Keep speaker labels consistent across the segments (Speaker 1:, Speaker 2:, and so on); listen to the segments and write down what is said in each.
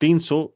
Speaker 1: 300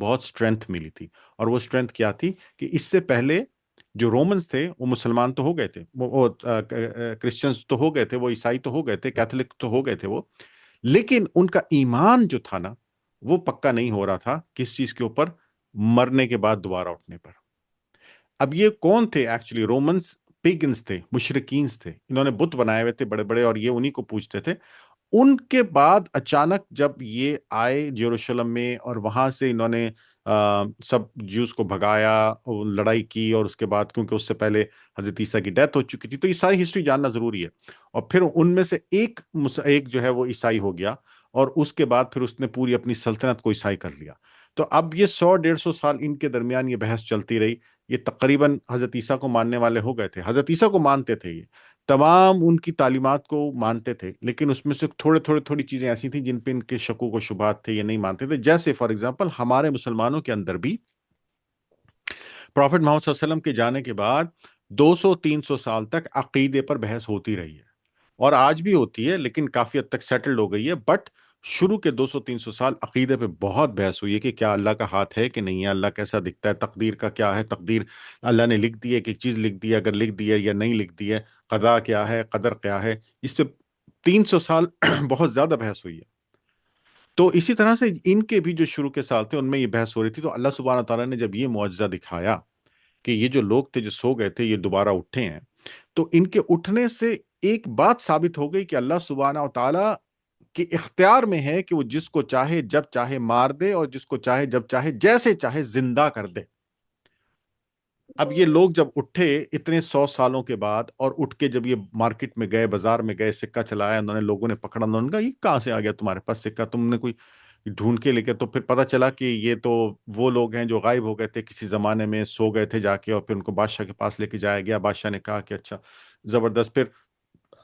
Speaker 1: بہت اسٹرینتھ ملی تھی. اور وہ اسٹرینتھ کیا تھی کہ اس سے پہلے جو رومنز تھے وہ مسلمان تو ہو گئے تھے، وہ کرسچنز تو ہو گئے تھے، وہ عیسائی تو ہو گئے تھے، کیتھولک تو ہو گئے تھے وہ، لیکن ان کا ایمان جو تھا نا وہ پکا نہیں ہو رہا تھا کس چیز کے اوپر؟ مرنے کے بعد دوبارہ اٹھنے پر. اب یہ کون تھے ایکچولی؟ رومنز پیگنز تھے، مشرکینز تھے، انہوں نے بت بنائے ہوئے تھے بڑے بڑے اور یہ انہی کو پوجتے تھے. ان کے بعد اچانک جب یہ آئے یروشلم میں اور وہاں سے انہوں نے سب جیوز کو بھگایا، لڑائی کی، اور اس کے بعد کیونکہ اس سے پہلے حضرت عیسیٰ کی ڈیتھ ہو چکی تھی، تو یہ ساری ہسٹری جاننا ضروری ہے. اور پھر ان میں سے ایک جو ہے وہ عیسائی ہو گیا، اور اس کے بعد پھر اس نے پوری اپنی سلطنت کو عیسائی کر لیا. تو اب یہ 100 150 سال ان کے درمیان یہ بحث چلتی رہی. یہ تقریباً حضرت عیسیٰ کو ماننے والے ہو گئے تھے، حضرت عیسیٰ کو مانتے تھے، یہ تمام ان کی تعلیمات کو مانتے تھے، لیکن اس میں سے تھوڑی چیزیں ایسی تھیں جن پہ ان کے شکوک و شبہات تھے، یہ نہیں مانتے تھے. جیسے فار ایگزامپل ہمارے مسلمانوں کے اندر بھی پروفٹ محمد صلی اللہ علیہ وسلم کے جانے کے بعد 200 300 سال تک عقیدے پر بحث ہوتی رہی ہے، اور آج بھی ہوتی ہے، لیکن کافی حد تک سیٹلڈ ہو گئی ہے. بٹ شروع کے 200 300 سال عقیدے پہ بہت بحث ہوئی ہے کہ کیا اللہ کا ہاتھ ہے کہ نہیں ہے، اللہ کیسا دکھتا ہے، تقدیر کا کیا ہے، تقدیر اللہ نے لکھ دی ہے کہ ایک چیز لکھ دی ہے، اگر لکھ دی ہے یا نہیں لکھ دی ہے، قضا کیا ہے، قدر کیا ہے. اس پہ 300 سال بہت زیادہ بحث ہوئی ہے. تو اسی طرح سے ان کے بھی جو شروع کے سال تھے ان میں یہ بحث ہو رہی تھی. تو اللہ سبحانہ تعالیٰ نے جب یہ معجزہ دکھایا کہ یہ جو لوگ تھے جو سو گئے تھے یہ دوبارہ اٹھے ہیں، تو ان کے اٹھنے سے ایک بات ثابت ہو گئی کہ اللہ سبحانہ تعالیٰ کے اختیار میں ہے کہ وہ جس کو چاہے جب چاہے مار دے، اور جس کو چاہے جب چاہے جیسے چاہے زندہ کر دے. اب یہ لوگ جب اٹھے اتنے 100 سالوں کے بعد، اور اٹھ کے جب یہ مارکیٹ میں گئے، بازار میں گئے، سکہ چلایا انہوں نے، لوگوں نے پکڑا، انہوں نے کہا یہ کہاں سے آ گیا تمہارے پاس سکہ، تم نے کوئی ڈھونڈ کے لے کے؟ تو پھر پتا چلا کہ یہ تو وہ لوگ ہیں جو غائب ہو گئے تھے کسی زمانے میں، سو گئے تھے جا کے، اور پھر ان کو بادشاہ کے پاس لے کے جایا گیا. بادشاہ نے کہا کہ اچھا زبردست. پھر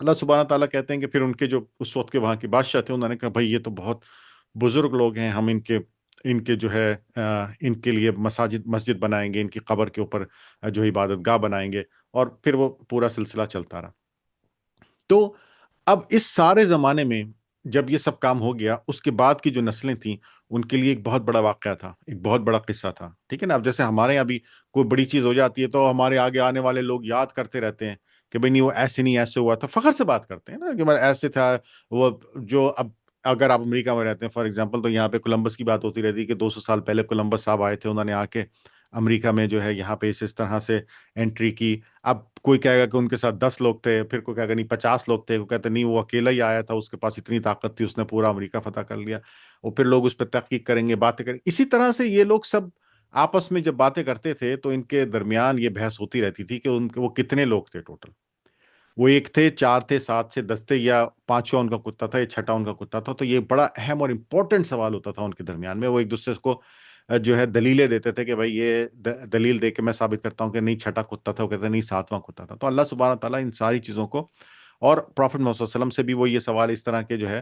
Speaker 1: اللہ سبحانہ تعالیٰ کہتے ہیں کہ پھر ان کے جو اس وقت کے وہاں کے بادشاہ تھے انہوں نے کہا بھائی یہ تو بہت بزرگ لوگ ہیں، ہم ان کے جو ہے ان کے لیے مسجد بنائیں گے، ان کی قبر کے اوپر جو عبادت گاہ بنائیں گے. اور پھر وہ پورا سلسلہ چلتا رہا. تو اب اس سارے زمانے میں جب یہ سب کام ہو گیا، اس کے بعد کی جو نسلیں تھیں ان کے لیے ایک بہت بڑا واقعہ تھا، ایک بہت بڑا قصہ تھا. ٹھیک ہے نا؟ اب جیسے ہمارے یہاں بھی کوئی بڑی چیز ہو جاتی ہے تو ہمارے آگے آنے والے لوگ یاد کرتے رہتے ہیں کہ بھئی نہیں وہ ایسے نہیں، ایسے ہوا تھا، فخر سے بات کرتے ہیں نا کہ بھئی ایسے تھا وہ. جو اب اگر آپ امریکہ میں رہتے ہیں فار ایگزامپل، تو یہاں پہ کولمبس کی بات ہوتی رہتی ہے کہ 200 سال پہلے کولمبس صاحب آئے تھے، انہوں نے آ کے امریکہ میں جو ہے یہاں پہ اس طرح سے انٹری کی. اب کوئی کہے گا کہ ان کے ساتھ 10 لوگ تھے، پھر کوئی کہے گا نہیں 50 لوگ تھے، وہ کہتے نہیں وہ اکیلا ہی آیا تھا، اس کے پاس اتنی طاقت تھی، اس نے پورا امریکہ فتح کر لیا. اور پھر لوگ اس پہ تحقیق کریں گے، باتیں کریں گے. اسی طرح سے یہ لوگ سب آپس میں جب باتیں کرتے تھے تو ان کے درمیان یہ بحث ہوتی رہتی تھی کہ وہ کتنے لوگ تھے ٹوٹل. وہ ایک تھے، چار تھے، سات تھے، 10 تھے، یا پانچواں ان کا کتا تھا، یا چھٹا ان کا کتا تھا. تو یہ بڑا اہم اور امپورٹنٹ سوال ہوتا تھا ان کے درمیان میں. وہ ایک دوسرے کو جو ہے دلیلیں دیتے تھے کہ بھائی یہ دلیل دے کے میں ثابت کرتا ہوں کہ نہیں چھٹا کتا تھا، وہ کہتے ہیں نہیں ساتواں کتا تھا. تو اللہ سبحانہ تعالیٰ ان ساری چیزوں کو، اور پروفٹ محمد صلی اللہ علیہ وسلم سے بھی وہ یہ سوال اس طرح کے جو ہے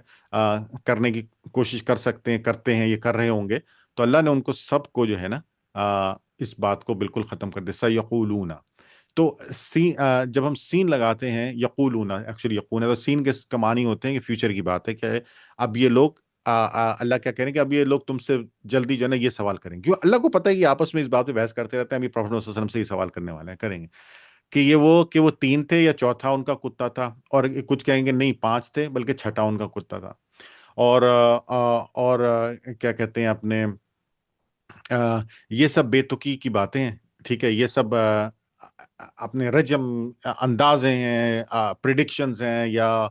Speaker 1: کرنے کی کوشش کر سکتے ہیں، کرتے ہیں، یہ کر رہے ہوں گے. تو اللہ نے ان کو سب کو جو ہے نا اس بات کو بالکل ختم کر دیا. سَيَقُولُونَ. تو جب ہم سین لگاتے ہیں یقولون، ایکچولی یقون ہے تو سین کے کمانی ہوتے ہیں کہ فیوچر کی بات ہے کہ اب یہ لوگ اللہ کیا کہہ رہے ہیں کہ اب یہ لوگ تم سے جلدی جو ہے نا یہ سوال کریں گے. کیوں؟ اللہ کو پتہ ہے کہ آپس میں اس بات پہ بحث کرتے رہتے ہیں. ابھی پروفیٹ صلی اللہ علیہ وسلم سے یہ سوال کرنے والے ہیں، کریں گے کہ وہ 3 تھے یا چوتھا ان کا کتا تھا، اور کچھ کہیں گے نہیں 5 تھے بلکہ چھٹا ان کا کتا تھا. اور کیا کہتے ہیں اپنے یہ سب بے تکی کی باتیں ہیں. ٹھیک ہے؟ یہ سب اپنے رجم اندازے ہیں، پریڈکشنز ہیں، یا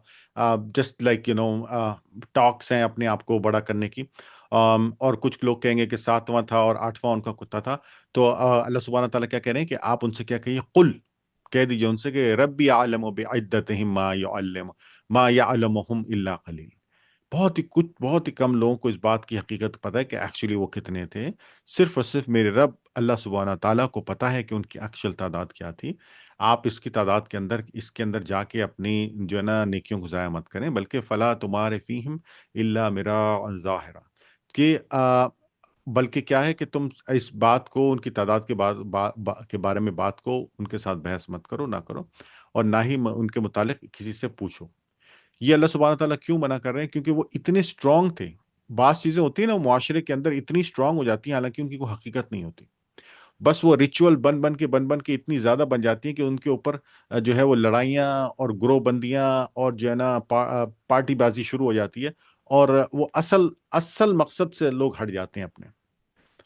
Speaker 1: جسٹ لائک ٹاکس ہیں اپنے آپ کو بڑا کرنے کی. اور کچھ لوگ کہیں گے کہ 7واں تھا اور 8واں ان کا کتا تھا. تو اللہ سبحانہ تعالیٰ کیا کہہ رہے ہیں کہ آپ ان سے کیا کہیے، قل، کہہ دیجئے ان سے کہ ربی اعلم بعدتہم ما یعلمہم الا قلیل. بہت ہی کم لوگوں کو اس بات کی حقیقت پتہ ہے کہ ایکچولی وہ کتنے تھے. صرف اور صرف میرے رب اللہ سبحانہ تعالیٰ کو پتہ ہے کہ ان کی ایکچوئل تعداد کیا تھی. آپ اس کی تعداد کے اندر، اس کے اندر جا کے اپنی جو ہے نا نیکیوں کو ضائع مت کریں، بلکہ فلا تمہارے فیہم الا مراء ظاہرا، کہ بلکہ کیا ہے کہ تم اس بات کو، ان کی تعداد کے بارے میں بات کو ان کے ساتھ بحث مت کرو، نہ کرو، اور نہ ہی ان کے متعلق کسی سے پوچھو. یہ اللہ سبحانہ تعالیٰ کیوں منع کر رہے ہیں؟ کیونکہ وہ اتنے اسٹرانگ تھے، بعض چیزیں ہوتی ہیں نا معاشرے کے اندر اتنی اسٹرانگ ہو جاتی ہیں حالانکہ ان کی کوئی حقیقت نہیں ہوتی، بس وہ ریچول بن بن کے اتنی زیادہ بن جاتی ہیں کہ ان کے اوپر جو ہے وہ لڑائیاں اور گروہ بندیاں اور جو ہے نا پارٹی بازی شروع ہو جاتی ہے، اور وہ اصل اصل مقصد سے لوگ ہٹ جاتے ہیں اپنے۔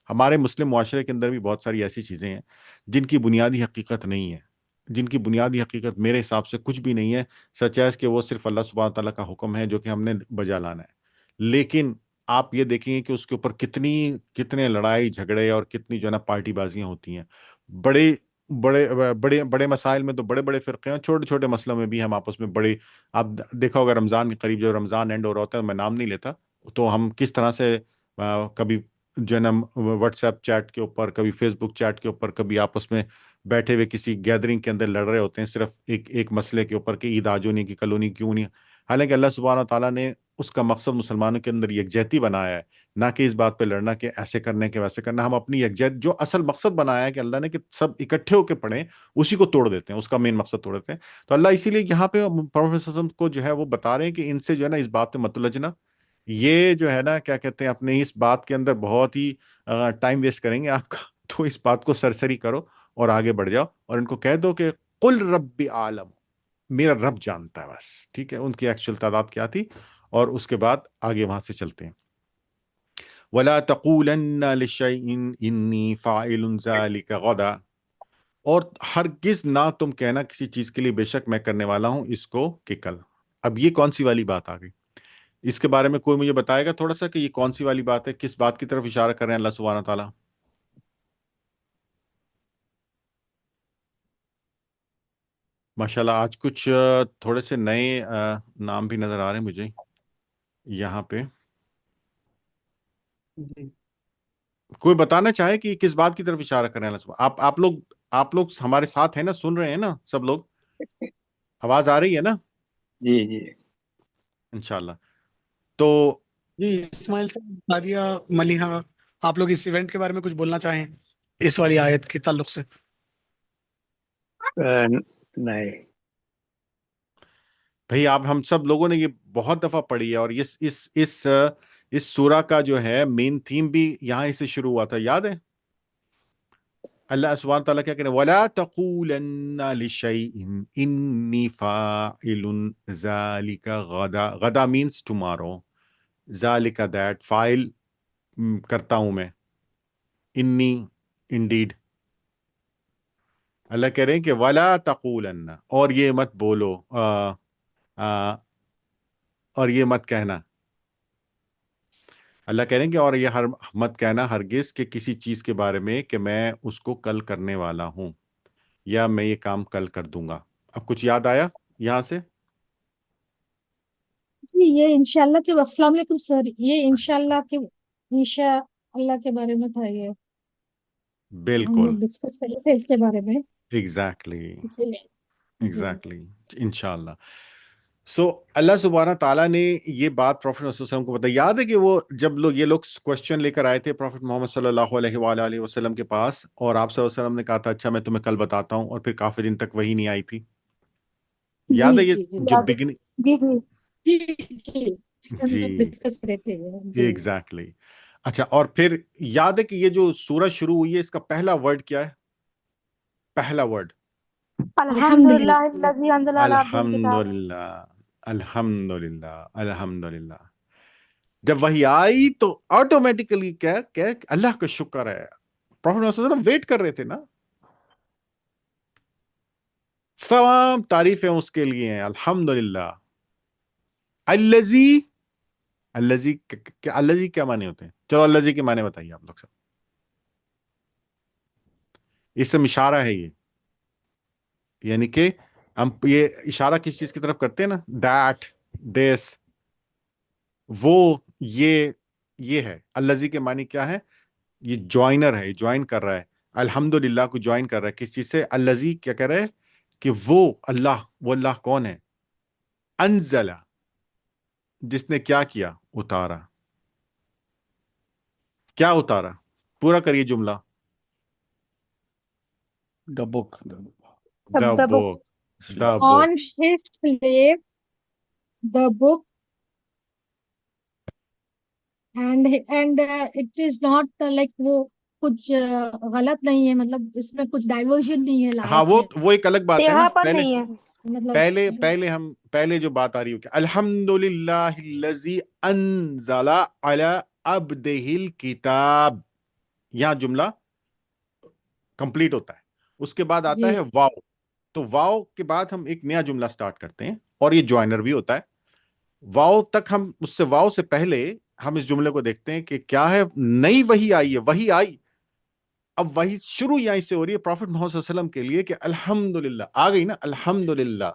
Speaker 1: ہمارے مسلم معاشرے کے اندر بھی بہت ساری ایسی چیزیں ہیں جن کی بنیادی حقیقت نہیں ہے، جن کی بنیادی حقیقت میرے حساب سے کچھ بھی نہیں ہے، سچ ہے کہ وہ صرف اللہ سبحانہ تعالیٰ کا حکم ہے جو کہ ہم نے بجا لانا ہے۔ لیکن آپ یہ دیکھیں گے کہ اس کے اوپر کتنے لڑائی جھگڑے اور کتنی جو ہے نا پارٹی بازیاں ہوتی ہیں، بڑے بڑے مسائل میں تو بڑے بڑے فرقے ہیں، چھوٹے چھوٹے مسئلوں میں بھی ہم آپس میں بڑے، آپ دیکھا ہوگا رمضان کے قریب جو رمضان اینڈ ہو رہا ہوتا ہے، میں نام نہیں لیتا، تو ہم کس طرح سے کبھی جو ہے نا واٹس ایپ چیٹ کے اوپر، کبھی فیس بک چیٹ کے اوپر، کبھی آپس میں بیٹھے ہوئے کسی گیدرنگ کے اندر لڑ رہے ہوتے ہیں صرف ایک مسئلے کے اوپر کہ عید آج ہونی کی کلونی کیوں نہیں، حالانکہ اللہ سبحانہ تعالیٰ نے اس کا مقصد مسلمانوں کے اندر یکجہتی بنایا ہے، نہ کہ اس بات پہ لڑنا کہ ایسے کرنے کے ویسے کرنا۔ ہم اپنی یکجہت جو اصل مقصد بنایا ہے کہ اللہ نے کہ سب اکٹھے ہو کے پڑھیں، اسی کو توڑ دیتے ہیں، اس کا مین مقصد توڑ دیتے ہیں۔ تو اللہ اسی لیے یہاں پہ پروفیسر صلی اللہ علیہ وسلم کو جو ہے وہ بتا رہے ہیں کہ ان سے جو ہے نا اس بات پہ مت الجھنا، یہ جو ہے نا کیا کہتے ہیں اپنے اس بات کے اندر بہت ہی ٹائم ویسٹ کریں گے آپ کا، تو اس بات کو سرسری کرو اور آگے بڑھ جاؤ، اور ان کو کہہ دو کہ قل رب عالم، میرا رب جانتا ہے بس، ٹھیک ہے۔ ان کی ایکچوئل تعداد کیا تھی، اور اس کے بعد آگے وہاں سے چلتے ہیں۔ وَلَا تَقُولَنَّ لِشَيْءٍ إِنِّي فَاعِلٌ ذَلِكَ غَدًا، اور ہرگز نہ تم کہنا کسی چیز کے لیے بے شک میں کرنے والا ہوں اس کو کہ کل۔ اب یہ کون سی والی بات آ گئی؟ اس کے بارے میں کوئی مجھے بتائے گا تھوڑا سا کہ یہ کون سی والی بات ہے، کس بات کی طرف اشارہ کر رہے ہیں اللہ سبحانہ تعالیٰ؟ ماشاءاللہ آج کچھ تھوڑے سے نئے نام بھی نظر آ رہے ہیں مجھے یہاں پہ۔
Speaker 2: جی
Speaker 1: کوئی بتانا چاہے کہ کس بات کی طرف اشارہ کر رہے ہیں اللہ سبحانہ، آپ لوگ ہمارے ساتھ ہیں نا، سن رہے ہیں نا سب لوگ؟ آواز آ رہی ہے نا
Speaker 3: جی جی
Speaker 1: انشاءاللہ؟ تو
Speaker 2: جی اسماعیل صاحب، نادیہ، ملیحہ، آپ لوگ اس ایونٹ کے بارے میں کچھ بولنا چاہیں اس والی آیت کے تعلق سے؟
Speaker 3: نہیں
Speaker 1: بھئی آپ ہم سب لوگوں نے یہ بہت دفعہ پڑھی ہے، اور اس سورہ کا جو ہے مین تھیم بھی یہاں سے شروع ہوا تھا، یاد ہے؟ اللہ سبحانہ تعالیٰ کیا کہنے، وَلَا تَقُولَنَّ لِشَيْءٍ إِنِّي فَاعِلٌ ذَلِكَ غَدًا، غدا مینس ٹمارو، ذَلِكَ دیٹ، فائل کرتا ہوں میں، انی انڈیڈ۔ اللہ کہہ رہے ہیں کہ وَلَا تَقُولَنَّ، اور یہ مت بولو، اور یہ مت کہنا، اللہ کہہ رہے ہیں کہ اور یہ مت کہنا ہرگز کہ کسی چیز کے بارے میں کہ میں اس کو کل کرنے والا ہوں، یا میں یہ کام کل کر دوں گا۔ اب کچھ یاد آیا یہاں سے؟
Speaker 4: جی یہ انشاءاللہ کے السلام علیکم سر، یہ انشاءاللہ کے انشاء اللہ کے بارے میں تھا، یہ ہم
Speaker 1: بالکل،
Speaker 4: لوگ ڈسکس کر رہے تھے اس کے بارے میں۔
Speaker 1: ایگزیکٹلی
Speaker 4: جی
Speaker 1: ایگزیکٹلی انشاءاللہ۔ سو اللہ سبحانہ تعالیٰ نے یہ بات پروفٹ صلی اللہ علیہ وسلم کو بتائی۔ یاد ہے کہ وہ جب یہ لوگ کوشچن لے کر آئے تھے پروفٹ محمد صلی اللہ علیہ وآلہ وسلم کے پاس، اور آپ صلی اللہ علیہ وسلم نے کہا تھا اچھا میں تمہیں کل بتاتا ہوں، اور پھر کافی دن تک وہی نہیں آئی تھی،
Speaker 4: جی
Speaker 1: یاد ہے یہ
Speaker 4: جی جی
Speaker 1: جو
Speaker 4: یاد ہے۔
Speaker 1: بگننگ؟
Speaker 4: جی جی جی جی ہم
Speaker 1: جی
Speaker 4: لوگ ڈسکس کر رہے تھے جی۔
Speaker 1: ایگزیکٹلی اچھا، اور پھر یاد ہے کہ یہ جو سورج شروع ہوئی ہے اس کا پہلا ورڈ کیا ہے؟ پہلا ورڈ
Speaker 4: الحمدللہ۔
Speaker 5: الحمدللہ الذی انزل علی عبدہ الکتاب۔
Speaker 1: الحمدللہ، الحمدللہ، الحمدللہ۔ جب وہی آئی تو آٹومیٹکلی کیا اللہ کا شکر ہے، پروفیٹ صلی اللہ علیہ وسلم ویٹ کر رہے تھے نا، تمام تعریفیں اس کے لیے ہیں، الحمدللہ۔ الذی، الذی کیا معنی ہوتے ہیں؟ چلو الذی کے معنی بتائیے آپ لوگ سب، اس سے اشارہ ہے یہ، یعنی کہ ہم یہ اشارہ کس چیز کی طرف کرتے ہیں نا، دیٹ، دس، وہ، یہ ہے الذی کے معنی کیا ہے؟ یہ جوائنر ہے، یہ جوائن کر رہا ہے، الحمدللہ کو جوائن کر رہا ہے کس چیز سے؟ الذی کیا کہہ رہا ہے کہ وہ اللہ کون ہے؟ انزلہ، جس نے کیا کیا؟ اتارا۔ کیا اتارا؟ پورا کریے جملہ۔
Speaker 3: دا بک
Speaker 1: دا
Speaker 4: The book
Speaker 1: book, the book,
Speaker 4: on his slave, the book and it is not like وہ کچھ غلط نہیں ہے، مطلب اس میں کچھ ڈائیورژن نہیں ہے
Speaker 1: ہاں
Speaker 4: لائف میں،
Speaker 1: وہ ایک الگ بات ہے نا.
Speaker 5: ٹیڑھا پن
Speaker 1: پہلے
Speaker 5: نہیں ہے.
Speaker 4: مطلب
Speaker 1: پہلے جو بات آ رہی ہو کہ الحمدللہ الذی انزل علی عبدہ الکتاب، یہاں جملہ کمپلیٹ ہوتا ہے. اس کے بعد آتا
Speaker 4: جی
Speaker 1: ہے واو. تو واو کے بعد ہم ایک نیا جملہ سٹارٹ کرتے ہیں، اور یہ جوائنر بھی ہوتا ہے. واو تک ہم واو سے پہلے ہم اس جملے کو دیکھتے ہیں کہ کیا ہے. نئی وحی آئی ہے، وحی آئی. اب وہی شروع یہیں سے ہو رہی ہے پروفٹ محمد صلی اللہ علیہ وسلم کے لیے کہ الحمدللہ آ گئی نا. الحمدللہ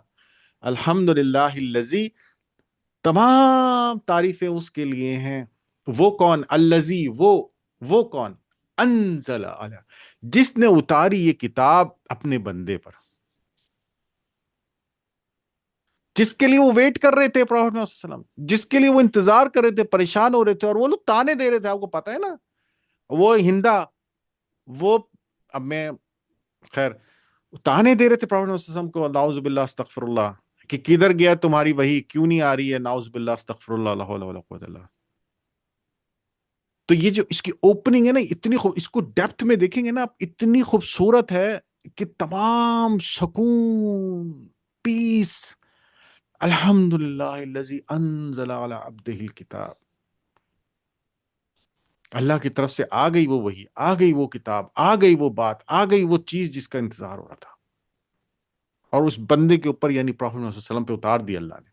Speaker 1: الحمدللہ الذی، تمام تعریفیں اس کے لیے ہیں. وہ کون؟ الذی، وہ کون؟ انزل علی، جس نے اتاری یہ کتاب اپنے بندے پر، جس کے لیے وہ ویٹ کر رہے تھے پروفٹ محمد صلی اللہ علیہ وسلم، جس کے لیے وہ انتظار کر رہے تھے، پریشان ہو رہے تھے، اور وہ لوگ تانے دے رہے تھے. آپ کو پتا ہے نا وہ ہندا، وہ اب میں خیر تانے دے رہے تھے پروفٹ محمد صلی اللہ علیہ وسلم کو، نعوذ باللہ استغفر اللہ، کہ کدھر گیا تمہاری وحی، کیوں نہیں آ رہی ہے، نعوذ باللہ استغفر اللہ، لا حول ولا قوۃ الا باللہ. تو یہ جو اس کی اوپننگ ہے نا، اتنی اس کو ڈیپتھ میں دیکھیں گے نا آپ، اتنی خوبصورت ہے کہ تمام سکون، پیس. الحمدللہ الذی انزل علی عبدہ الکتاب، اللہ کی طرف سے آ گئی وہ وحی، آ گئی وہ کتاب، آ گئی وہ بات، آ گئی وہ چیز جس کا انتظار ہو رہا تھا، اور اس بندے کے اوپر یعنی پروفٹ محمد صلی اللہ علیہ وسلم پہ اتار دیا اللہ نے.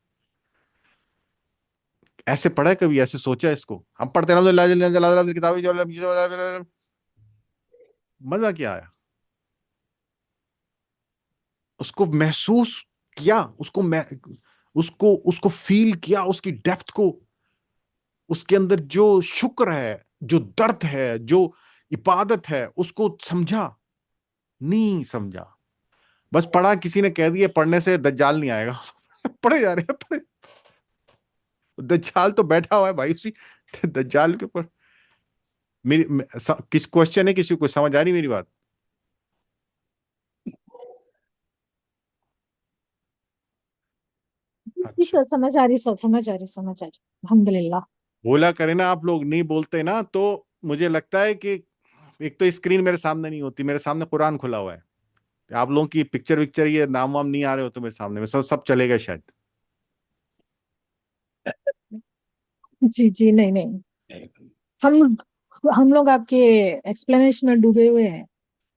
Speaker 1: ایسے پڑھا ہے کبھی؟ ایسے سوچا ہے اس کو؟ ہم پڑھتے ہیں الحمدللہ کتاب، مزہ کیا آیا؟ اس کو محسوس کیا، اس کو فیل کیا، اس کی ڈیپتھ کو، اس کے اندر جو شکر ہے، جو درد ہے، جو عبادت ہے، اس کو سمجھا؟ نہیں سمجھا. بس پڑھا، کسی نے کہہ دیا پڑھنے سے دجال نہیں آئے گا. پڑھے جا رہے ہیں، پڑھے. دجال تو بیٹھا ہوا ہے بھائی اسی دجال کے اوپر. کس کوشچن ہے؟ کسی کو سمجھ آ رہی میری بات؟
Speaker 4: جی
Speaker 1: اچھا،
Speaker 4: سر، سمجھ آ رہی سر، سمجھ آ رہی الحمدللہ.
Speaker 1: بولا کرے نا. آپ لوگ نہیں بولتے نا تو مجھے لگتا ہے کہ ایک تو اسکرین میرے سامنے نہیں ہوتی، میرے سامنے قرآن کھلا ہوا ہے. آپ لوگوں کی پکچر وکچر یہ نام وام نہیں آ رہے ہو تو میرے سامنے میں سب چلے گئے شاید.
Speaker 4: جی جی، نہیں نہیں، ہم لوگ آپ کے ایکسپلینیشن میں ڈوبے ہوئے ہیں.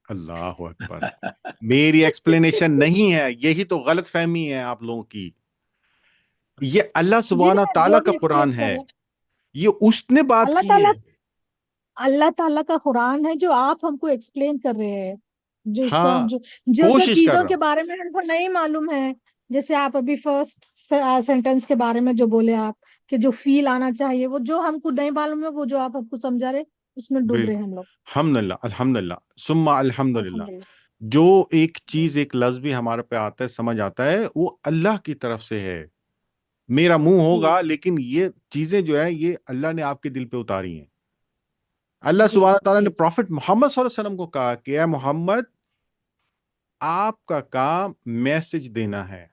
Speaker 1: اللہ اکبر. میری ایکسپلینیشن نہیں ہے، یہی تو غلط فہمی ہے آپ لوگوں کی. یہ اللہ
Speaker 4: جی
Speaker 1: سبحانہ
Speaker 4: میں
Speaker 1: تعالیٰ
Speaker 4: جو
Speaker 1: کا
Speaker 4: بھی ایکسپلین
Speaker 1: قرآن
Speaker 4: کر
Speaker 1: ہے،
Speaker 4: رہے ہیں،
Speaker 1: یہ اس نے بات
Speaker 4: اللہ
Speaker 1: کی
Speaker 4: تعالیٰ
Speaker 1: ہے.
Speaker 4: اللہ تعالیٰ کا قرآن ہے جو آپ ہم کو ایکسپلین کر رہے ہیں، جو اس کو
Speaker 1: ہاں،
Speaker 4: ہم جو
Speaker 1: کوشش کر
Speaker 4: چیزوں
Speaker 1: رہا
Speaker 4: کے
Speaker 1: ہوں.
Speaker 4: بارے میں ہم کو نہیں معلوم ہے. جیسے آپ ابھی فرسٹ سینٹینس کے بارے میں جو بولے آپ، کہ جو فیل آنا چاہیے، وہ جو ہم کو نہیں معلوم ہے، وہ جو آپ ہم کو سمجھا رہے، اس میں ڈوب رہے ہیں
Speaker 1: بالکل.
Speaker 4: ہم لوگ.
Speaker 1: الحمدللہ الحمدللہ ثم الحمدللہ.
Speaker 4: الحمدللہ.
Speaker 1: جو ایک چیز، ایک لفظ بھی ہمارے پہ آتا ہے، سمجھ آتا ہے، وہ اللہ کی طرف سے ہے. میرا منہ
Speaker 4: جی
Speaker 1: ہوگا لیکن یہ چیزیں جو ہے یہ اللہ نے آپ کے دل پہ اتاری ہیں. اللہ
Speaker 4: جی
Speaker 1: سبحانہ تعالیٰ
Speaker 4: جی
Speaker 1: نے پروفٹ محمد صلی اللہ علیہ وسلم کو کہا کہ اے محمد، آپ کا کام میسج دینا ہے.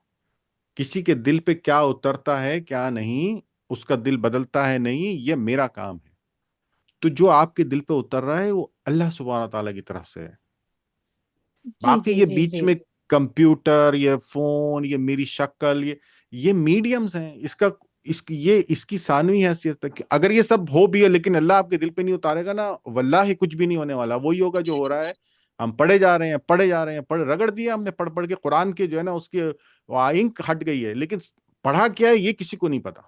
Speaker 1: کسی کے دل پہ کیا اترتا ہے کیا نہیں، اس کا دل بدلتا ہے نہیں، یہ میرا کام ہے. تو جو آپ کے دل پہ اتر رہا ہے وہ اللہ سبحانہ تعالیٰ کی طرف سے ہے.
Speaker 4: جی
Speaker 1: باقی
Speaker 4: جی
Speaker 1: یہ
Speaker 4: جی
Speaker 1: بیچ
Speaker 4: جی
Speaker 1: میں کمپیوٹر، یہ فون، یہ میری شکل، یہ میڈیمز ہیں. اس کی ثانوی حیثیت ہے کہ اگر یہ سب ہو بھی ہے لیکن اللہ آپ کے دل پہ نہیں اتارے گا نا، واللہ کچھ بھی نہیں ہونے والا. وہی ہوگا جو ہو رہا ہے. ہم پڑھے جا رہے ہیں، رگڑ دیا ہم نے پڑھ پڑھ کے قرآن کے جو ہے نا، اس کی انک ہٹ گئی ہے، لیکن پڑھا کیا ہے یہ کسی کو نہیں پتا.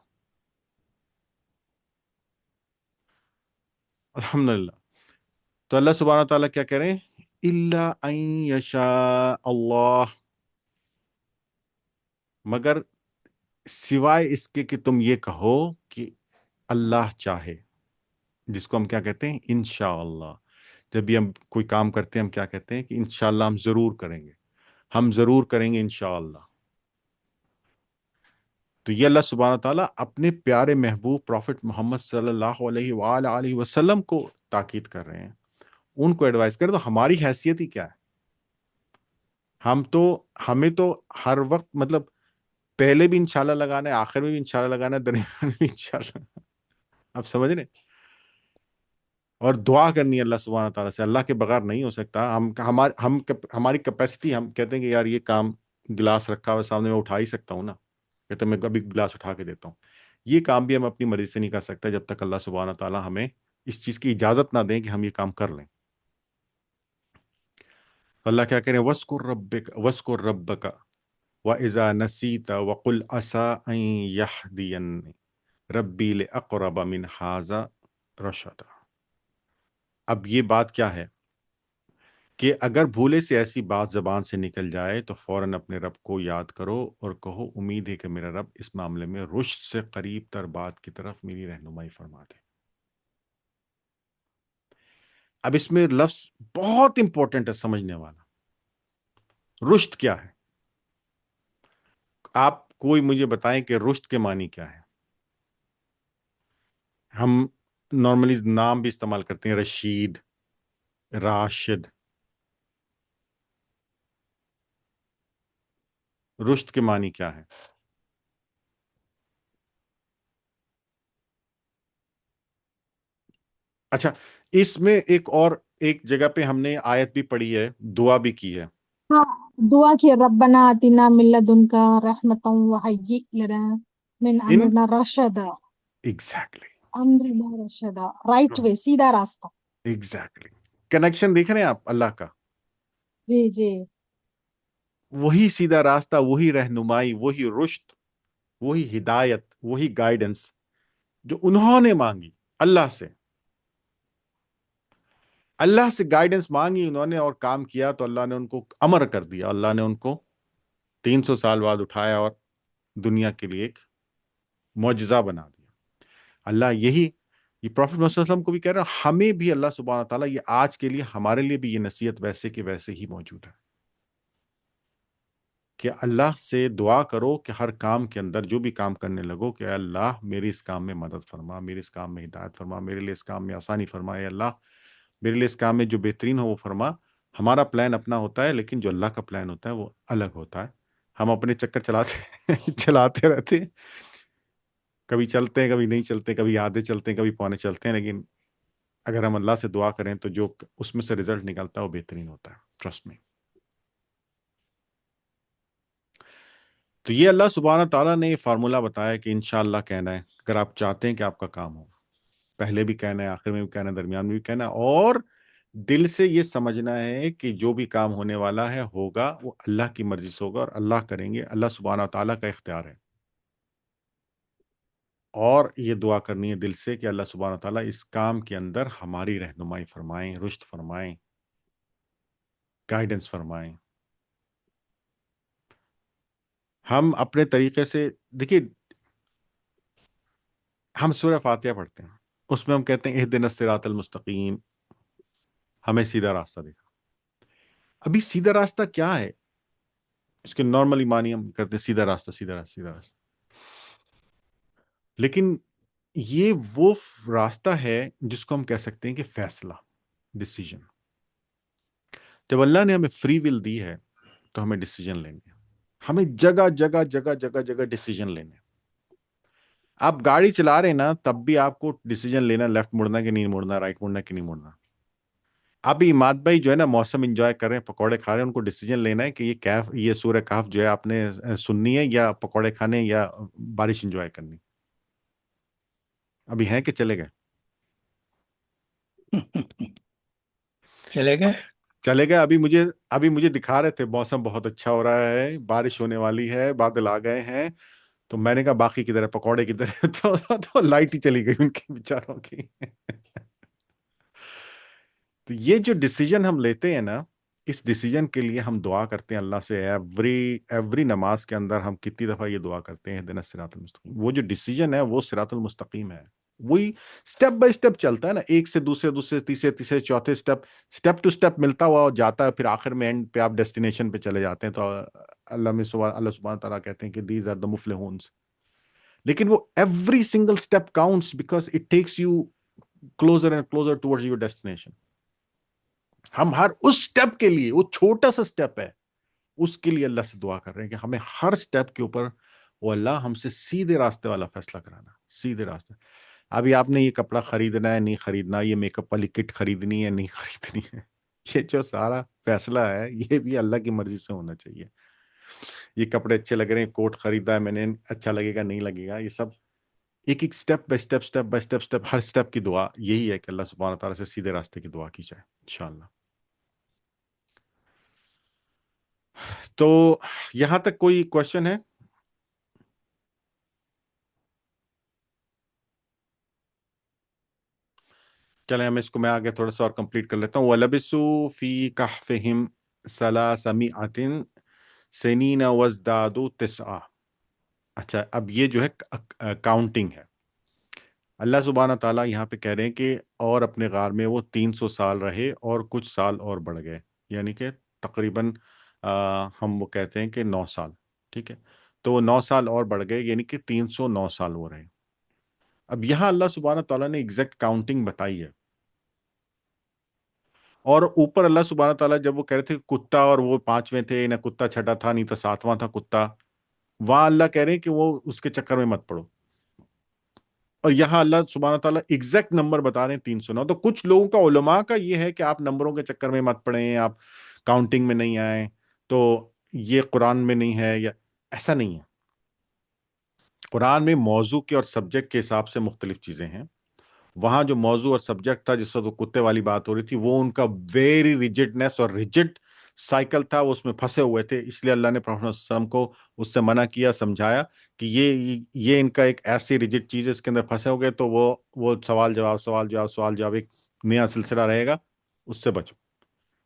Speaker 1: الحمدللہ. تو اللہ سبحانہ تعالیٰ کیا کہہ رہے ہیں؟ الا ان یشاء اللہ، مگر سوائے اس کے کہ تم یہ کہو کہ اللہ چاہے، جس کو ہم کیا کہتے ہیں؟ انشاءاللہ. جب بھی ہم کوئی کام کرتے ہیں ہم کیا کہتے ہیں؟ کہ انشاءاللہ ہم ضرور کریں گے، ہم ضرور کریں گے انشاءاللہ. تو یہ اللہ سبحانہ تعالیٰ اپنے پیارے محبوب پروفٹ محمد صلی اللہ علیہ وآلہ وسلم کو تاکید کر رہے ہیں، ان کو ایڈوائز کریں. تو ہماری حیثیت ہی کیا ہے؟ ہمیں تو ہر وقت مطلب پہلے بھی انشاءاللہ لگانا ہے، آخر میں بھی انشاءاللہ لگانا ہے، درمیان میں بھی انشاءاللہ. آپ سمجھ رہے ہیں؟ اور دعا کرنی ہے اللہ سبحانہ تعالیٰ سے. اللہ کے بغیر نہیں ہو سکتا. ہماری کیپیسٹی، ہم کہتے ہیں کہ یار یہ کام، گلاس رکھا ہوا سامنے میں اٹھا ہی سکتا ہوں نا، کہتے ہیں میں کبھی گلاس اٹھا کے دیتا ہوں. یہ کام بھی ہم اپنی مرضی سے نہیں کر سکتے جب تک اللہ سبحانہ تعالیٰ ہمیں اس چیز کی اجازت نہ دیں کہ ہم یہ کام کر لیں. اللہ کیا کریں، وَاسْكُرْ رَبَّكَ وَإِذَا نَسِيتَ وَقُلْ عَسَىٰ أَن يَهْدِيَنِّي رَبِّي لِأَقْرَبَ مِنْ هَٰذَا رَشَدًا. اب یہ بات کیا ہے کہ اگر بھولے سے ایسی بات زبان سے نکل جائے تو فوراً اپنے رب کو یاد کرو اور کہو امید ہے کہ میرا رب اس معاملے میں رشد سے قریب تر بات کی طرف میری رہنمائی فرما دے. اب اس میں لفظ بہت امپورٹنٹ ہے سمجھنے والا. رشد کیا ہے؟ آپ کوئی مجھے بتائیں کہ رشد کے معنی کیا ہے؟ ہم نارملی نام بھی استعمال کرتے ہیں، رشید، راشد. رشد کے معنی کیا ہے؟ اچھا، اس میں ایک جگہ پہ ہم نے آیت بھی پڑھی ہے، دعا بھی کی ہے.
Speaker 4: ہاں، دعا کی ربنا آتنا من لدنک رحمتا وہیئ لنا من
Speaker 1: ان
Speaker 4: امرنا رشدا.
Speaker 1: ایگزیکٹلی
Speaker 4: امرنا رشدا، رائٹ وے، سیدھا راستہ.
Speaker 1: ایگزیکٹلی کنیکشن دیکھ رہے ہیں آپ اللہ کا.
Speaker 4: جی جی.
Speaker 1: وہی سیدھا راستہ، وہی رہنمائی، وہی رشد، وہی ہدایت، وہی گائیڈنس جو انہوں نے مانگی اللہ سے. اللہ سے گائیڈنس مانگی انہوں نے اور کام کیا تو اللہ نے ان کو امر کر دیا. اللہ نے ان کو 300 سال بعد اٹھایا اور دنیا کے لیے ایک معجزہ بنا دیا. اللہ یہ پروفیٹ محمد صلی اللہ علیہ وسلم کو بھی کہہ رہا ہے، ہمیں بھی اللہ سبحانہ تعالیٰ یہ آج کے لیے ہمارے لیے بھی یہ نصیحت ویسے کہ ویسے ہی موجود ہے کہ اللہ سے دعا کرو کہ ہر کام کے اندر جو بھی کام کرنے لگو کہ اے اللہ میری اس کام میں مدد فرما، میرے اس کام میں ہدایت فرما، میرے لیے اس کام میں آسانی فرما، اے اللہ میرے لیے اس کام میں جو بہترین ہو وہ فرما. ہمارا پلان اپنا ہوتا ہے لیکن جو اللہ کا پلان ہوتا ہے وہ الگ ہوتا ہے. ہم اپنے چکر چلاتے رہتے ہیں، کبھی چلتے ہیں کبھی نہیں چلتے، کبھی آدھے چلتے ہیں کبھی پونے چلتے ہیں، لیکن اگر ہم اللہ سے دعا کریں تو جو اس میں سے رزلٹ نکلتا ہے وہ بہترین ہوتا ہے. ٹرسٹ میں. تو یہ اللہ سبحانہ تعالیٰ نے یہ فارمولا بتایا کہ انشاءاللہ کہنا ہے اگر آپ چاہتے ہیں کہ آپ کا کام ہو. پہلے بھی کہنا ہے، آخر میں بھی کہنا ہے، درمیان میں بھی کہنا ہے، اور دل سے یہ سمجھنا ہے کہ جو بھی کام ہونے والا ہے ہوگا وہ اللہ کی مرضی سے ہوگا اور اللہ کریں گے. اللہ سبحانہ تعالیٰ کا اختیار ہے. اور یہ دعا کرنی ہے دل سے کہ اللہ سبحانہ تعالیٰ اس کام کے اندر ہماری رہنمائی فرمائیں، رشد فرمائیں، گائیڈنس فرمائیں. ہم اپنے طریقے سے دیکھیے، ہم سورہ فاتحہ پڑھتے ہیں، اس میں ہم کہتے ہیں اہدنا الصراط المستقیم، ہمیں سیدھا راستہ دکھا. ابھی سیدھا راستہ کیا ہے؟ اس کے نارملی معنی ہم کرتے ہیں سیدھا راستہ، سیدھا راستہ، سیدھا راستہ. لیکن یہ وہ راستہ ہے جس کو ہم کہہ سکتے ہیں کہ فیصلہ، ڈیسیجن. جب اللہ نے ہمیں فری ول دی ہے تو ہمیں ڈیسیجن لینے ہیں. ہمیں جگہ جگہ جگہ جگہ جگہ ڈیسیجن لینے. آپ گاڑی چلا رہے ہیں نا تب بھی آپ کو ڈیسیجن لینا، لیفٹ مڑنا کہ نہیں مڑنا، رائٹ مڑنا کہ نہیں مڑنا. ابھی اماد بھائی جو ہے نا موسم انجوائے کر رہے ہیں، پکوڑے کھا رہے ہیں، ان کو ڈیسیجن لینا ہے کہ یہ سورہ کہف جو ہے آپ نے سننی ہے یا پکوڑے کھانے یا بارش انجوائے کرنی. ابھی ہیں کہ چلے گئے؟
Speaker 3: چلے گئے.
Speaker 1: ابھی مجھے دکھا رہے تھے موسم بہت اچھا ہو رہا ہے، بارش ہونے والی ہے، بادل آ گئے ہیں، تو میں نے کہا باقی کدھر ہے، پکوڑے کدھر ہے؟ تو لائٹ ہی چلی گئی ان کی بیچاروں کی. تو یہ جو ڈیسیجن ہم لیتے ہیں نا، اس ڈیسیجن کے لیے ہم دعا کرتے ہیں اللہ سے. ایوری نماز کے اندر ہم کتنی دفعہ یہ دعا کرتے ہیں اہدنا الصراط المستقیم. وہ جو ڈیسیجن ہے وہ صراط المستقیم ہے. وہی سٹیپ بائی سٹیپ چلتا ہے نا، ایک سے دوسرے تیسرے چوتھے سٹیپ ٹو سٹیپ ملتا ہوا جاتا ہے، پھر آخر میں اینڈ پہ آپ ڈیسٹینیشن پہ چلے جاتے ہیں. تو اللہ سبحانہ تعالیٰ کہتے ہیں کہ دیز آر دا مفلحونز. لیکن وہ every single step counts because it takes you closer and closer towards your destination. ہم ہر اس سٹیپ کے لیے، وہ چھوٹا سا سٹیپ ہے، اس کے لیے اللہ سے دعا کر رہے ہیں کہ ہمیں ہر سٹیپ کے اوپر وہ اللہ ہم سے سیدھے راستے والا فیصلہ کرانا، سیدھے راستے. ابھی آپ نے یہ کپڑا خریدنا ہے نہیں خریدنا، یہ میک اپ والی کٹ خریدنی ہے نہیں خریدنی ہے، یہ جو سارا فیصلہ ہے یہ بھی اللہ کی مرضی سے ہونا چاہیے. یہ کپڑے اچھے لگ رہے ہیں، کوٹ خریدا ہے میں نے، اچھا لگے گا نہیں لگے گا، یہ سب ایک ایک step by step, step by step, step Hare step کی دعا یہی ہے کہ اللہ سبحانہ تعالیٰ سے سیدھے راستے کی دعا کی جائے انشاءاللہ. تو یہاں تک کوئی کوشچن ہے؟ چلیں ہم اس کو میں آگے تھوڑا سا اور کمپلیٹ کر لیتا ہوں. وَلَبِثُوا فِي كَهْفِهِمْ ثَلَاثَمِائَةٍ سِنِينَ وَازْدَادُوا تِسْعًا. اچھا اب یہ جو ہے کاؤنٹنگ ہے. اللہ سبحانہ تعالیٰ یہاں پہ کہہ رہے ہیں کہ اور اپنے غار میں وہ 300 سال رہے اور کچھ سال اور بڑھ گئے، یعنی کہ تقریباً ہم وہ کہتے ہیں کہ 9 سال. ٹھیک ہے، تو وہ 9 سال اور بڑھ گئے، یعنی کہ 309 سال وہ رہے. اب یہاں اللہ سبحانہ تعالیٰ نے ایگزیکٹ کاؤنٹنگ بتائی ہے، اور اوپر اللہ سبحانہ تعالیٰ جب وہ کہہ رہے تھے کہ کتا اور وہ 5ویں تھے، نہ کتا چھٹا تھا نہیں تو 7واں تھا کتا، وہاں اللہ کہہ رہے ہیں کہ وہ اس کے چکر میں مت پڑو. اور یہاں اللہ سبحانہ تعالیٰ ایگزیکٹ نمبر بتا رہے ہیں 309. تو کچھ لوگوں کا علماء کا یہ ہے کہ آپ نمبروں کے چکر میں مت پڑیں، آپ کاؤنٹنگ میں نہیں آئیں تو یہ قرآن میں نہیں ہے، یا ایسا نہیں ہے. قرآن میں موضوع کے اور سبجیکٹ کے حساب سے مختلف چیزیں ہیں. وہاں جو موضوع اور سبجیکٹ تھا جس وقت وہ کتے والی بات ہو رہی تھی، وہ ان کا ویری ریجڈنس اور ریجڈ سائیکل تھا، وہ اس میں پھنسے ہوئے تھے. اس لیے اللہ نے پروفیٹ صلی اللہ علیہ وسلم کو اس سے منع کیا، سمجھایا کہ یہ ان کا ایک ایسی ریجڈ چیز ہے، اس کے اندر پھنسے ہو گئے تو وہ سوال جواب سوال جواب سوال جواب ایک نیا سلسلہ رہے گا، اس سے بچو.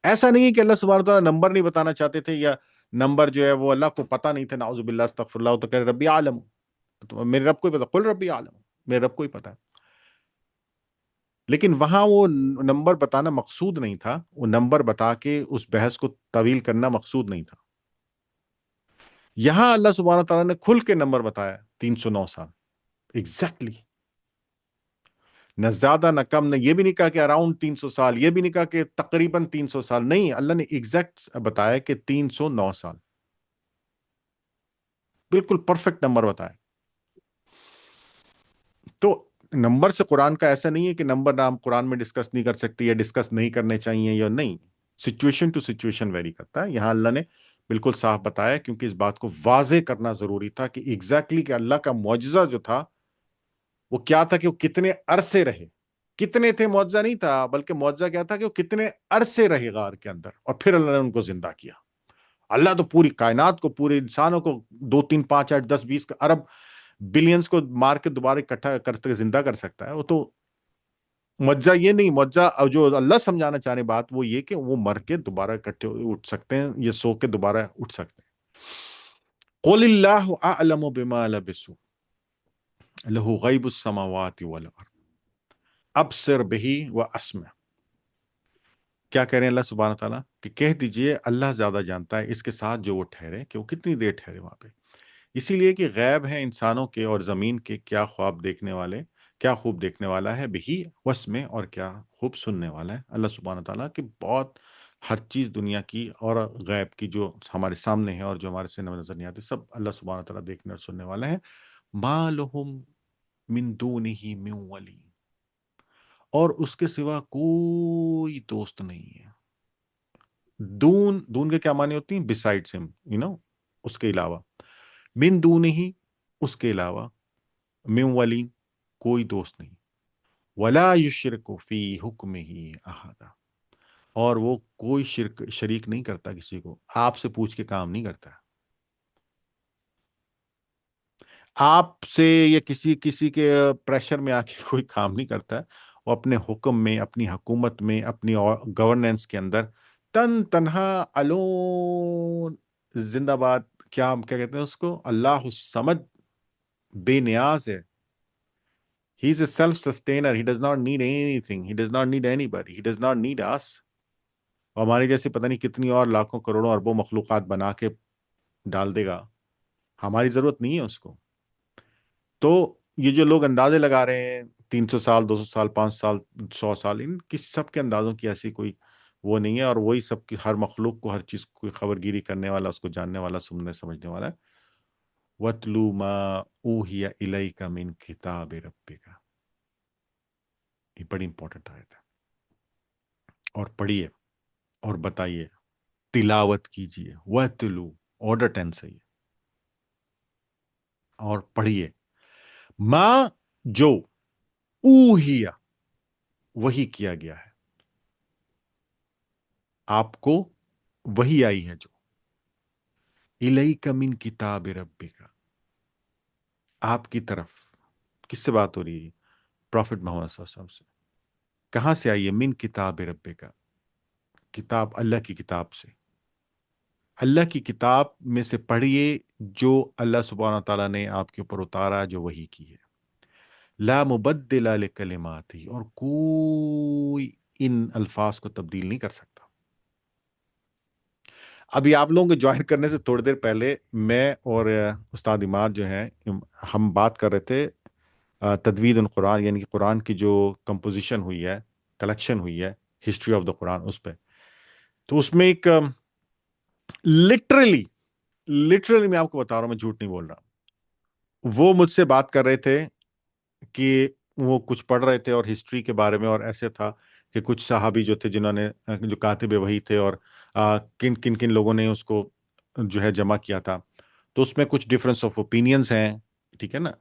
Speaker 1: ایسا نہیں ہے کہ اللہ سبحانہ تعالیٰ نمبر نہیں بتانا چاہتے تھے، یا نمبر جو ہے وہ اللہ کو پتہ نہیں تھا، نعوذ باللہ استغفر اللہ، تو کہہ رہے ربی عالم، تو میرے رب کو ہی پتا، قل ربی عالم، میرے رب کو ہی پتا ہے. لیکن وہاں وہ نمبر بتانا مقصود نہیں تھا، وہ نمبر بتا کے اس بحث کو طویل کرنا مقصود نہیں تھا. یہاں اللہ سبحانہ تعالیٰ نے کھل کے نمبر بتایا 309 سال ایگزیکٹلی، نہ زیادہ نہ کم، نہ یہ بھی نہیں کہا کہ اراؤنڈ 300 سال، یہ بھی نہیں کہا کہ تقریباً 300 سال، نہیں، اللہ نے ایگزیکٹ بتایا کہ 309 سال، بالکل پرفیکٹ نمبر بتایا. تو نمبر سے قرآن کا ایسا نہیں ہے کہ نمبر نہ ہم قرآن میں ڈسکس نہیں کر سکتے یا ڈسکس نہیں کرنے چاہیے یا نہیں، سچویشن ٹو سچویشن ویری کرتا ہے. یہاں اللہ نے بالکل صاف بتایا، کیونکہ اس بات کو واضح کرنا ضروری تھا کہ ایگزیکٹلی کہ اللہ کا معجزہ جو تھا وہ کیا تھا، کہ وہ کتنے عرصے رہے. کتنے تھے معجزہ نہیں تھا، بلکہ معجزہ کیا تھا کہ وہ کتنے عرصے رہے غار کے اندر، اور پھر اللہ نے ان کو زندہ کیا. اللہ تو پوری کائنات کو، پورے انسانوں کو 2 3 5 8 10 20 ارب بلینز کو مار کے دوبارہ اکٹھا کرتے زندہ کر سکتا ہے. وہ تو معجزہ یہ نہیں، معجزہ جو اللہ سمجھانا چاہ رہے بات وہ یہ کہ وہ مر کے دوبارہ اکٹھے اٹھ سکتے ہیں، یہ سو کے دوبارہ اٹھ سکتے ہیں. قل اللہ اعلم بما لبثوا له غیب السماوات والارض ابصر به واسمع. کیا کہہ رہے ہیں اللہ سبحانہ تعالیٰ کہ کہہ دیجئے اللہ زیادہ جانتا ہے اس کے ساتھ جو وہ ٹھہرے، کہ وہ کتنی دیر ٹھہرے وہاں پہ. اسی لیے کہ غیب ہے انسانوں کے اور زمین کے، کیا خواب دیکھنے والے، کیا خوب دیکھنے والا ہے، بہی وسمع، اور کیا خوب سننے والا ہے اللہ سبحانہ تعالیٰ، کہ بہت ہر چیز دنیا کی اور غیب کی جو ہمارے سامنے ہے اور جو ہمارے سے نظر نہیں آتی، سب اللہ سبحانہ تعالیٰ دیکھنے اور سننے والا ہے. ما لهم من دونہ من ولی، اور اس کے سوا کوئی دوست نہیں ہے. دون کے کیا معنی ہوتی ہیں؟ بسائڈس ہم، اس کے علاوہ. من دونہ ہی، اس کے علاوہ. من ولی، کوئی دوست نہیں. ولا یشرک فی حکمہ احدا، اور وہ کوئی شریک نہیں کرتا کسی کو، آپ سے پوچھ کے کام نہیں کرتا، آپ سے یا کسی کے پریشر میں آ کے کوئی کام نہیں کرتا ہے. وہ اپنے حکم میں، اپنی حکومت میں، اپنی گورننس کے اندر تنہا الون، زندہ باد. کیا کہتے ہیں اس کو؟ اللہ الصمد، بے نیاز ہے. He is a self-sustainer. He does not need anything. He does not need anybody. He does not need us. اور ہماری جیسے پتہ نہیں کتنی اور لاکھوں کروڑوں اربوں مخلوقات بنا کے ڈال دے گا، ہماری ضرورت نہیں ہے اس کو. تو یہ جو لوگ اندازے لگا رہے ہیں 300 سال، 200 سال، 5 سال، 100 سال، ان کی سب کے اندازوں کی ایسی کوئی وہ نہیں ہے، اور وہی سب کی ہر مخلوق کو، ہر چیز کو خبر گیری کرنے والا، اس کو جاننے والا، سننے سمجھنے والا ہے. وَاتْلُو مَا أُوحِيَ إِلَيْكَ مِنْ كِتَابِ رَبِّكَ، یہ بڑی امپورٹنٹ آیت ہے. اور پڑھیے اور بتائیے، تلاوت کیجیے. وَاتْلُو آرڈر ٹینس ہے یہ. اور پڑھیے ماں جو اوہیا وہی کیا گیا ہے، آپ کو وہی آئی ہے جو الیک من کتاب ربک، آپ کی طرف. کس سے بات ہو رہی ہے؟ پروفٹ محمد صلی اللہ علیہ وسلم سے. کہاں سے آئی ہے؟ من کتاب ربک، کتاب اللہ کی کتاب سے. اللہ کی کتاب میں سے پڑھیے جو اللہ سبحانہ تعالیٰ نے آپ کے اوپر اتارا، جو وحی کی ہے. لا مبدل لکلماتہ، اور کوئی ان الفاظ کو تبدیل نہیں کر سکتا. ابھی آپ لوگوں کے جوائن کرنے سے تھوڑی دیر پہلے میں اور استاد عماد جو ہیں، ہم بات کر رہے تھے تدوید القرآن، یعنی کہ قرآن کی جو کمپوزیشن ہوئی ہے، کلیکشن ہوئی ہے، ہسٹری آف دا قرآن، اس پہ. تو اس میں ایک لٹرلی میں آپ کو بتا رہا ہوں، میں جھوٹ نہیں بول رہا، وہ مجھ سے بات کر رہے تھے کہ وہ کچھ پڑھ رہے تھے اور ہسٹری کے بارے میں، اور ایسے تھا کہ کچھ صحابی جو تھے جنہوں نے جو کاتب وحی تھے، اور کن لوگوں نے اس کو جو ہے جمع کیا تھا. تو اس میں کچھ ڈفرنس آف اوپینینز ہیں، ٹھیک ہے نا،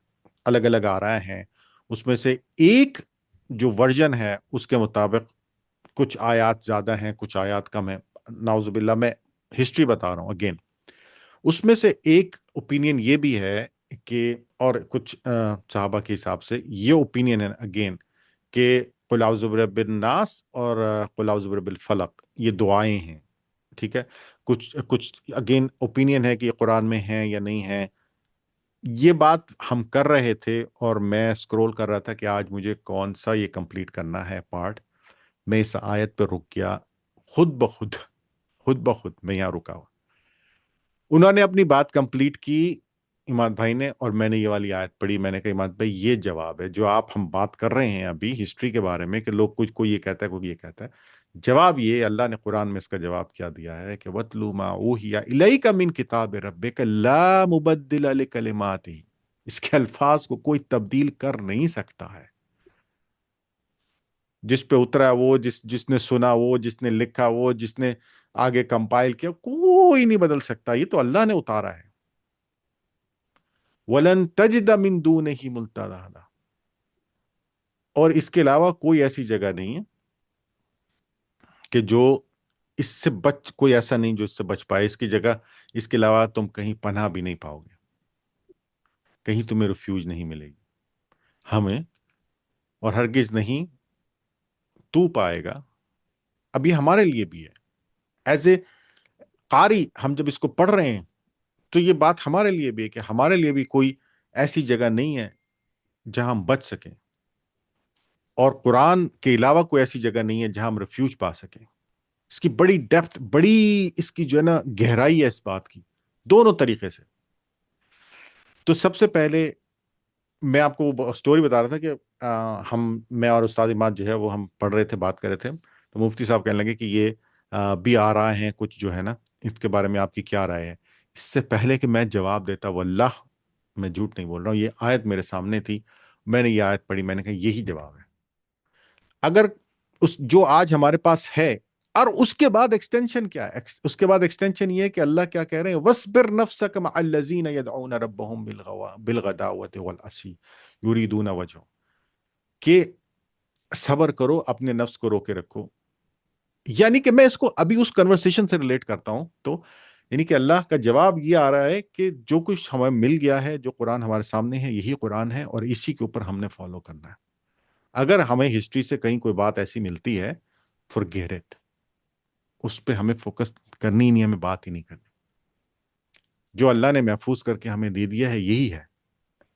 Speaker 1: الگ الگ آرائیں ہیں. اس میں سے ایک جو ورژن ہے اس کے مطابق کچھ آیات زیادہ ہیں، کچھ آیات کم ہیں. نعوذ باللہ، میں ہسٹری بتا رہا ہوں اگین. اس میں سے ایک اوپینین یہ بھی ہے کہ، اور کچھ صحابہ کے حساب سے یہ اوپینین ہے اگین، کہ قل اعوذ برب الناس اور قل اعوذ برب الفلق یہ دعائیں ہیں. ٹھیک ہے، کچھ اگین اوپینین ہے کہ یہ قرآن میں ہیں یا نہیں ہیں. یہ بات ہم کر رہے تھے اور میں اسکرول کر رہا تھا کہ آج مجھے کون سا یہ کمپلیٹ کرنا ہے پارٹ. میں اس آیت پہ رک گیا، خود بخود میں یہاں رکا ہوا. انہوں نے اپنی بات کمپلیٹ کی، اماد بھائی نے، اور میں نے یہ والی آیت پڑھی. میں نے کہا اماد بھائی یہ جواب ہے جو آپ ہم بات کر رہے ہیں ابھی ہسٹری کے بارے میں، کہ لوگ کوئی یہ کہتا ہے، کوئی یہ کہتا ہے. جواب یہ اللہ نے قرآن میں اس کا جواب کیا دیا ہے کہ وَاتْلُو مَا أُوحِیَ إِلَيْکَ مِن کتاب ربک لا مبدل لکلماتہ، اس کے الفاظ کو کوئی تبدیل کر نہیں سکتا ہے. جس پہ اترا وہ، جس نے سنا وہ، جس نے لکھا وہ، جس نے آگے کمپائل کیا، کوئی نہیں بدل سکتا. یہ تو اللہ نے اتارا ہے. وَلَن تَجِدَ مِن دُونِهِ مُلْتَحَدًا، اور اس کے علاوہ کوئی ایسی جگہ نہیں ہے کہ جو اس سے کوئی ایسا نہیں جو اس سے بچ پائے. اس کی جگہ، اس کے علاوہ تم کہیں پناہ بھی نہیں پاؤ گے، کہیں تمہیں ریفیوج نہیں ملے گی ہمیں، اور ہرگز نہیں تو پائے گا. اب یہ ہمارے لیے بھی ہے، ایز اے قاری ہم جب اس کو پڑھ رہے ہیں تو یہ بات ہمارے لیے بھی ہے کہ ہمارے لیے بھی کوئی ایسی جگہ نہیں ہے جہاں ہم بچ سکیں، اور قرآن کے علاوہ کوئی ایسی جگہ نہیں ہے جہاں ہم ریفیوج پا سکیں. اس کی بڑی ڈیپتھ، بڑی اس کی جو ہے نا گہرائی ہے اس بات کی، دونوں طریقے سے. تو سب سے پہلے میں آپ کو وہ سٹوری بتا رہا تھا کہ میں اور استاد عماد جو ہے وہ ہم پڑھ رہے تھے، بات کر رہے تھے. تو مفتی صاحب کہنے لگے کہ یہ بھی آ رہا ہیں کچھ جو ہے نا، اس کے بارے میں آپ کی کیا رائے ہے. اس سے پہلے کہ میں جواب دیتا، واللہ میں جھوٹ نہیں بول رہا ہوں، یہ آیت میرے سامنے تھی، میں نے یہ آیت پڑھی، میں نے کہا یہی جواب ہے. اگر جو آج ہمارے پاس ہے، اور اس کے بعد ایکسٹینشن کیا ہے؟ اس کے بعد ایکسٹینشن یہ ہے کہ اللہ کیا کہہ رہے ہیں، وَاصْبِرْ نَفْسَكَ مَعَ الَّذِينَ يَدْعُونَ رَبَّهُمْ بِالْغَدَاوَةِ وَالْعَشِيِّ يُرِيدُونَ وَجْهَهُ، کہ صبر کرو، اپنے نفس کو روکے رکھو. یعنی کہ میں اس کو ابھی اس کنورسیشن سے ریلیٹ کرتا ہوں، تو یعنی کہ اللہ کا جواب یہ آ رہا ہے کہ جو کچھ ہمیں مل گیا ہے، جو قرآن ہمارے سامنے ہے، یہی قرآن ہے، اور اسی کے اوپر ہم نے فالو کرنا ہے. اگر ہمیں ہسٹری سے کہیں کوئی بات ایسی ملتی ہے، forget it، اس پہ ہمیں فوکس کرنی ہی نہیں، ہمیں بات ہی نہیں کرنی. جو اللہ نے محفوظ کر کے ہمیں دے دیا ہے یہی ہے.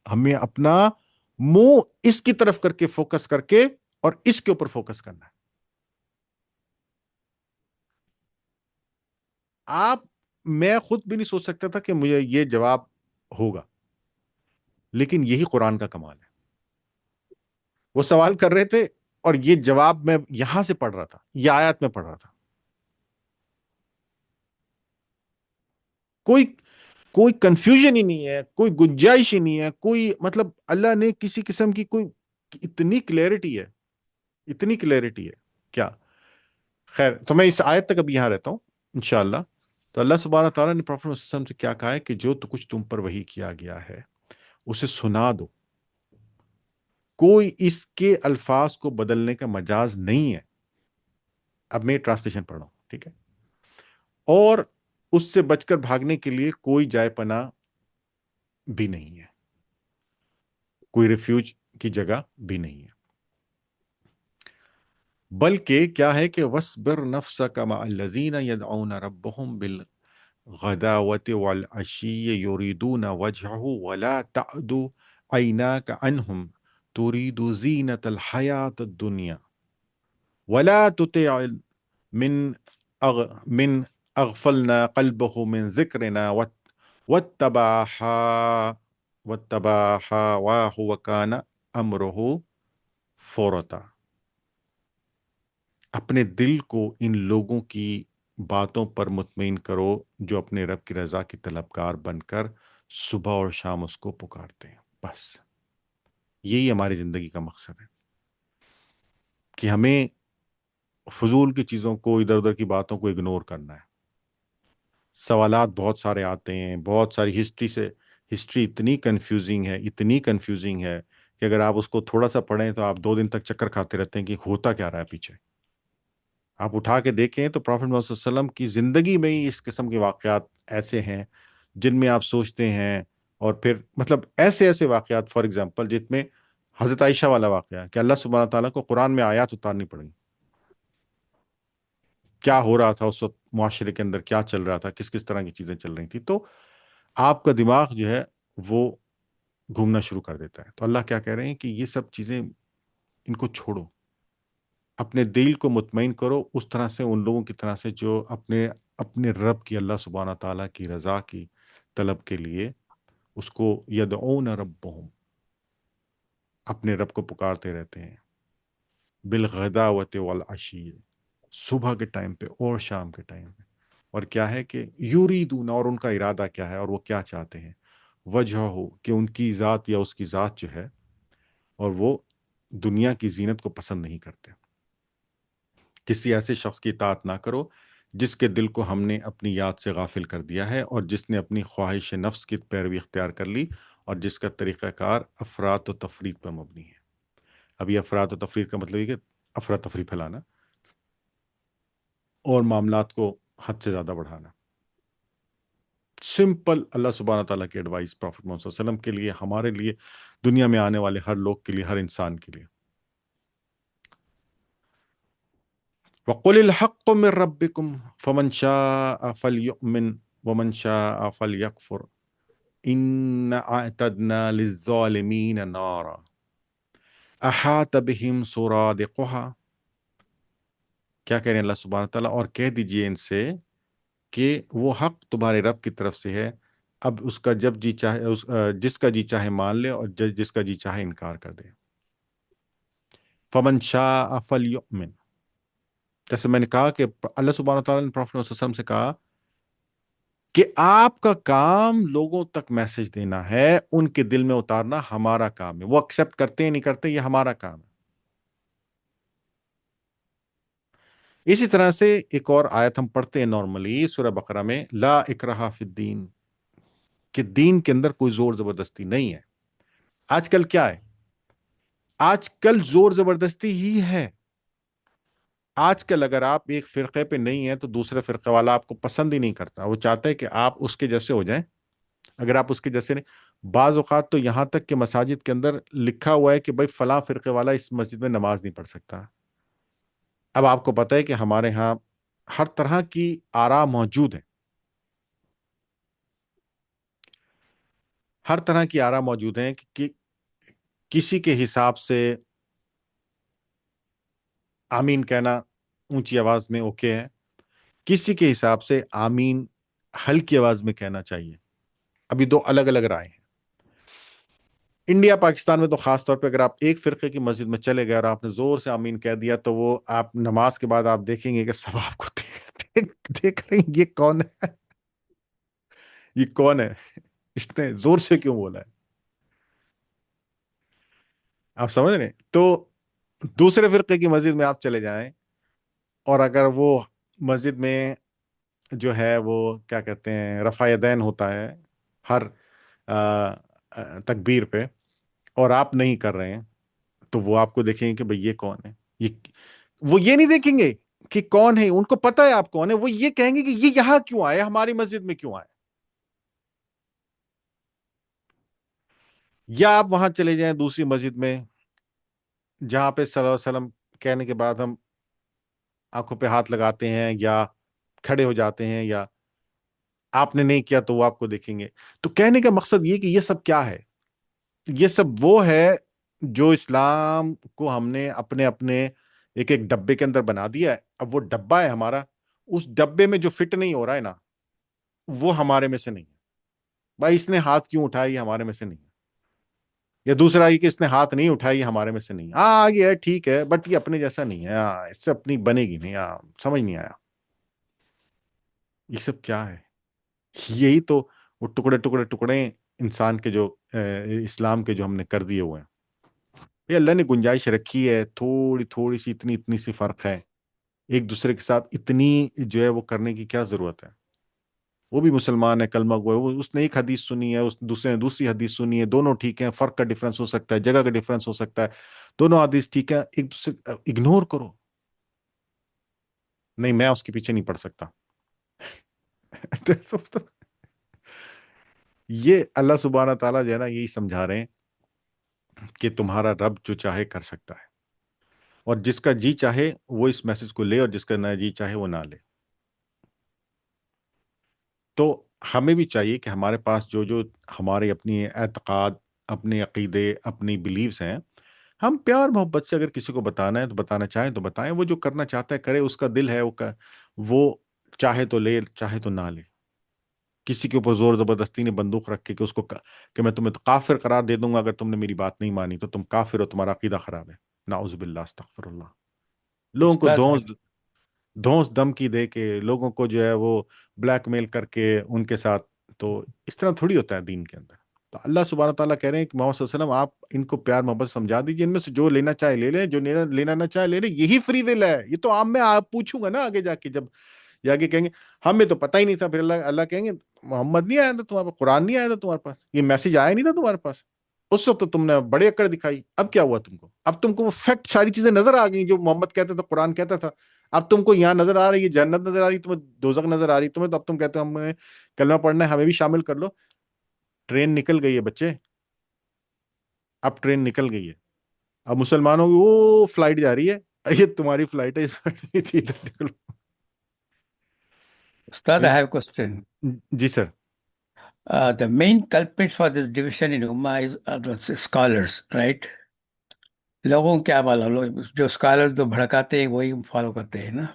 Speaker 1: ہمیں اپنا منہ اس کی طرف کر کے فوکس کر کے اور اس کے اوپر فوکس کرنا ہے. میں خود بھی نہیں سوچ سکتا تھا کہ مجھے یہ جواب ہوگا، لیکن یہی قرآن کا کمال ہے. وہ سوال کر رہے تھے اور یہ جواب میں یہاں سے پڑھ رہا تھا، یہ آیات میں پڑھ رہا تھا. کوئی کنفیوژن ہی نہیں ہے، کوئی گنجائش ہی نہیں ہے، کوئی مطلب اللہ نے کسی قسم کی کوئی اتنی کلیئرٹی ہے اتنی کلیئرٹی ہے کیا. خیر، تو میں اس آیت تک اب یہاں رہتا ہوں انشاءاللہ. تو اللہ سبحانہ تعالیٰ نے پروفیٹ صلی اللہ علیہ وسلم سے کیا کہا ہے کہ جو تو کچھ تم پر وحی کیا گیا ہے اسے سنا دو. کوئی اس کے الفاظ کو بدلنے کا مجاز نہیں ہے. اب میں ٹرانسلیشن پڑھ رہا ہوں، ٹھیک ہے. اور اس سے بچ کر بھاگنے کے لیے کوئی جائے پناہ بھی نہیں ہے، کوئی ریفیوج کی جگہ بھی نہیں ہے. بلکہ کیا ہے کہ وَاصْبِرْ نَفْسَكَ مَعَ الَّذِينَ يَدْعُونَ رَبَّهُمْ بِالْغَدَاوَةِ وَالْعَشِيِّ يُرِيدُونَ وَجْهَهُ وَلَا تَعْدُ عَيْنَاكَ عَنْهُمْ تُرِيدُ زِينَةَ الْحَيَاةِ الدُّنْيَا وَلَا تُطِعْ من أغفلنا قلبه من ذكرنا واتبع هواه وكان أمره فرطا. اپنے دل کو ان لوگوں کی باتوں پر مطمئن کرو جو اپنے رب کی رضا کی طلبگار بن کر صبح اور شام اس کو پکارتے ہیں. بس یہی ہماری زندگی کا مقصد ہے کہ ہمیں فضول کی چیزوں کو، ادھر ادھر کی باتوں کو اگنور کرنا ہے. سوالات بہت سارے آتے ہیں، بہت ساری ہسٹری اتنی کنفیوزنگ ہے کہ اگر آپ اس کو تھوڑا سا پڑھیں تو آپ 2 دن تک چکر کھاتے رہتے ہیں کہ ہوتا کیا رہا ہے پیچھے. آپ اٹھا کے دیکھیں تو پروفیٹ محمد صلی اللہ علیہ وسلم کی زندگی میں ہی اس قسم کے واقعات ایسے ہیں جن میں آپ سوچتے ہیں. اور پھر مطلب ایسے واقعات، فار ایگزامپل جس میں حضرت عائشہ والا واقعہ کہ اللہ سبحانہ تعالیٰ کو قرآن میں آیات اتارنی پڑیں. کیا ہو رہا تھا اس وقت معاشرے کے اندر، کیا چل رہا تھا، کس طرح کی چیزیں چل رہی تھی. تو آپ کا دماغ جو ہے وہ گھومنا شروع کر دیتا ہے. تو اللہ کیا کہہ رہے ہیں کہ یہ سب چیزیں ان کو چھوڑو، اپنے دل کو مطمئن کرو اس طرح سے، ان لوگوں کی طرح سے جو اپنے رب کی، اللہ سبحانہ تعالیٰ کی رضا کی طلب کے لیے اس کو یدعون ربہم، اپنے رب کو پکارتے رہتے ہیں، بالغداوۃ والعشی، صبح کے ٹائم پہ اور شام کے ٹائم پہ. اور کیا ہے کہ یریدون، اور ان کا ارادہ کیا ہے اور وہ کیا چاہتے ہیں، وجہ ہو کہ ان کی ذات یا اس کی ذات جو ہے، اور وہ دنیا کی زینت کو پسند نہیں کرتے. کسی ایسے شخص کی اطاعت نہ کرو جس کے دل کو ہم نے اپنی یاد سے غافل کر دیا ہے اور جس نے اپنی خواہش نفس کی پیروی اختیار کر لی اور جس کا طریقہ کار افراط و تفریق پر مبنی ہے. اب یہ افراط و تفریق کا مطلب یہ کہ افراتفری پھیلانا اور معاملات کو حد سے زیادہ بڑھانا. سمپل اللہ سبحانہ تعالیٰ کی ایڈوائس پروفیٹ محمد صلی اللہ علیہ وسلم کے لیے، ہمارے لیے، دنیا میں آنے والے ہر لوگ کے لیے، ہر انسان کے لیے. وَقُلِ الْحَقُّ مِنْ رَبِّكُمْ فَمَنْ شَاءَ فَلْيُؤْمِنْ وَمَنْ شَاءَ فَلْيَكْفُرْ إِنَّا أَعْتَدْنَا لِلظَّالِمِينَ نَارًا أَحَاطَ بِهِمْ سُرَادِقُهَا. کیا کہہ رہے ہیں اللہ سبحانہ تعالیٰ؟ اور کہہ دیجئے ان سے کہ وہ حق تمہارے رب کی طرف سے ہے، اب اس کا جب جی چاہے، جس کا جی چاہے مان لے اور جس کا جی چاہے انکار کر دے. فَمَنْ شَاءَ فَلْيُؤْمِنْ، جیسے میں نے کہا کہ اللہ سبحانہ تعالیٰ نے پروفیٹ صلی اللہ علیہ وسلم سے کہا کہ آپ کا کام لوگوں تک میسج دینا ہے، ان کے دل میں اتارنا ہمارا کام ہے. وہ ایکسیپٹ کرتے ہیں نہیں کرتے، یہ ہمارا کام ہے. اسی طرح سے ایک اور آیت ہم پڑھتے ہیں نارملی سورہ بقرہ میں، لا اکراہ فی الدین، کہ دین کے اندر کوئی زور زبردستی نہیں ہے. آج کل کیا ہے؟ آج کل زور زبردستی ہی ہے. آج کل اگر آپ ایک فرقے پہ نہیں ہیں تو دوسرے فرقے والا آپ کو پسند ہی نہیں کرتا، وہ چاہتا ہے کہ آپ اس کے جیسے ہو جائیں. اگر آپ اس کے جیسے نہیں، بعض اوقات تو یہاں تک کہ مساجد کے اندر لکھا ہوا ہے کہ بھائی فلاں فرقے والا اس مسجد میں نماز نہیں پڑھ سکتا. اب آپ کو پتہ ہے کہ ہمارے ہاں ہر طرح کی آراء موجود ہیں، ہر طرح کی آراء موجود ہیں کہ کسی کے حساب سے آمین کہنا اونچی آواز میں اوکے ہے، کسی کے حساب سے آمین ہلکی آواز میں کہنا چاہیے. ابھی دو الگ الگ رائے ہیں. انڈیا پاکستان میں تو خاص طور پہ اگر آپ ایک فرقے کی مسجد میں چلے گئے اور آپ نے زور سے آمین کہہ دیا تو وہ آپ نماز کے بعد آپ دیکھیں گے کہ سب آپ کو دیکھ رہے ہیں، یہ کون ہے، یہ کون ہے، اس نے زور سے کیوں بولا ہے. آپ سمجھ رہے ہیں؟ تو دوسرے فرقے کی مسجد میں آپ چلے جائیں، اور اگر وہ مسجد میں جو ہے وہ کیا کہتے ہیں رفع یدین ہوتا ہے ہر تکبیر پہ، اور آپ نہیں کر رہے ہیں، تو وہ آپ کو دیکھیں گے کہ بھئی یہ کون ہے. وہ یہ نہیں دیکھیں گے کہ کون ہے، ان کو پتہ ہے آپ کون ہے، وہ یہ کہیں گے کہ یہ یہاں کیوں آئے، ہماری مسجد میں کیوں آئے. یا آپ وہاں چلے جائیں دوسری مسجد میں جہاں پہ صلی اللہ علیہ وسلم کہنے کے بعد ہم آنکھوں پہ ہاتھ لگاتے ہیں یا کھڑے ہو جاتے ہیں، یا آپ نے نہیں کیا تو وہ آپ کو دیکھیں گے. تو کہنے کا مقصد یہ کہ یہ سب کیا ہے؟ یہ سب وہ ہے جو اسلام کو ہم نے اپنے اپنے ایک ایک ڈبے کے اندر بنا دیا ہے. اب وہ ڈبہ ہے ہمارا، اس ڈبے میں جو فٹ نہیں ہو رہا ہے نا، وہ ہمارے میں سے نہیں ہے. بھائی اس نے ہاتھ کیوں اٹھایا، یہ ہمارے میں سے نہیں ہے. یا دوسرا یہ کہ اس نے ہاتھ نہیں اٹھایا، یہ ہمارے میں سے نہیں ہے. ہاں یہ ہے ٹھیک ہے، بٹ یہ اپنے جیسا نہیں ہے، اس سے اپنی بنے گی نہیں. سمجھ نہیں آیا یہ سب کیا ہے. یہی تو وہ ٹکڑے ٹکڑے ٹکڑے انسان کے جو اسلام کے جو ہم نے کر دیے ہوئے ہیں. یہ اللہ نے گنجائش رکھی ہے، تھوڑی تھوڑی سی اتنی سی فرق ہے، ایک دوسرے کے ساتھ اتنی جو ہے وہ کرنے کی کیا ضرورت ہے. وہ بھی مسلمان ہے، کلمہ گو ہے، اس نے ایک حدیث سنی ہے، اس دوسرے نے دوسری حدیث سنی ہے، دونوں ٹھیک ہیں، فرق کا ڈفرنس ہو سکتا ہے، جگہ کا ڈفرنس ہو سکتا ہے، دونوں حدیث ٹھیک ہے، ایک دوسرے اگنور کرو. نہیں میں اس کے پیچھے نہیں پڑ سکتا. یہ اللہ سبحانہ تعالیٰ جو ہے نا یہی سمجھا رہے ہیں کہ تمہارا رب جو چاہے کر سکتا ہے، اور جس کا جی چاہے وہ اس میسج کو لے، اور جس کا نہ جی چاہے وہ نہ لے. تو ہمیں بھی چاہیے کہ ہمارے پاس جو جو ہمارے اپنی اعتقاد، اپنے عقیدے، اپنی بلیفز ہیں، ہم پیار محبت سے اگر کسی کو بتانا ہے تو بتانا چاہیں تو بتائیں. وہ جو کرنا چاہتا ہے کرے، اس کا دل ہے، وہ چاہے تو لے، چاہے تو نہ لے. کسی کے اوپر زور زبردستی نے بندوق رکھ کے کہ اس کو کہ میں تمہیں کافر قرار دے دوں گا اگر تم نے میری بات نہیں مانی تو تم کافر ہو، تمہارا عقیدہ خراب ہے. نعوذ باللہ، استغفر اللہ. لوگوں کو
Speaker 3: استاد
Speaker 1: دھونس دھمکی دے کے، لوگوں کو جو ہے وہ بلیک میل کر کے ان کے ساتھ، تو اس طرح تھوڑی ہوتا ہے دین کے اندر. تو اللہ سبحانہ تعالیٰ کہہ رہے ہیں کہ محمد صلی اللہ علیہ وسلم آپ ان کو پیار محبت سمجھا دیجیے، ان میں سے جو لینا چاہے لے لیں، جو لینا نہ چاہے لے لیں. یہی فری ول ہے. یہ تو میں آپ پوچھوں گا نا آگے جا کے، جب آگے کہیں گے ہمیں تو پتہ ہی نہیں تھا، پھر اللہ کہیں گے محمد نہیں آیا تھا تمہارے پاس، قرآن نہیں آیا تھا تمہارے پاس، یہ میسج آیا نہیں تھا تمہارے پاس. اس وقت تو تم نے بڑے اکڑ دکھائی. اب کیا ہوا تم کو؟ اب تم کو وہ فیکٹ ساری چیزیں نظر آ گئی جو محمد کہتا تھا، قرآن کہتا تھا. اب تم کو یہاں نظر آ رہی ہے، جنت نظر آ رہی ہے تمہیں، دوزخ نظر آ رہی ہے تمہیں. تو اب تم کہتے ہو ہمیں کلمہ پڑھنا ہے، ہمیں بھی شامل کر لو. ٹرین نکل گئی ہے بچے، اب ٹرین نکل گئی ہے. اب مسلمانوں کی وہ فلائٹ جا رہی ہے، یہ تمہاری فلائٹ ہے، اس فلائٹ میں ادھر نکلو.
Speaker 3: Ustad, I have a question.
Speaker 1: G sir.
Speaker 3: The main culprit for this division in Ummah are the scholars, right? لوگوں کو کیا معلوم، لوگ جو اسکالر جو بھڑکاتے ہیں وہی فالو کرتے ہیں نا.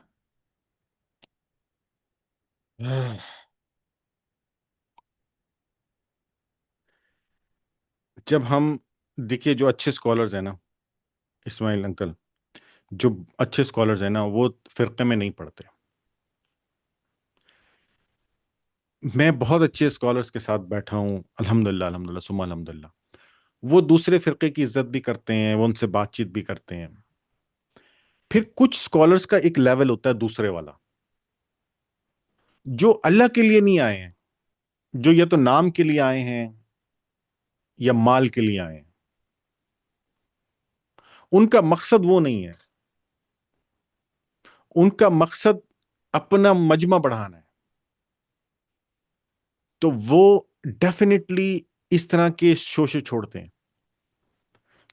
Speaker 1: جب ہم دیکھیے جو اچھے اسکالرز ہیں نا اسماعیل انکل، جو اچھے اسکالرز ہیں نا وہ فرقے میں نہیں پڑھتے. میں بہت اچھے اسکالرز کے ساتھ بیٹھا ہوں، الحمدللہ الحمدللہ ثم الحمدللہ. وہ دوسرے فرقے کی عزت بھی کرتے ہیں، وہ ان سے بات چیت بھی کرتے ہیں. پھر کچھ اسکالرز کا ایک لیول ہوتا ہے دوسرے والا، جو اللہ کے لیے نہیں آئے ہیں، جو یا تو نام کے لیے آئے ہیں یا مال کے لیے آئے ہیں. ان کا مقصد وہ نہیں ہے، ان کا مقصد اپنا مجمع بڑھانا ہے. تو وہ ڈیفینیٹلی اس طرح کے شوشے چھوڑتے ہیں،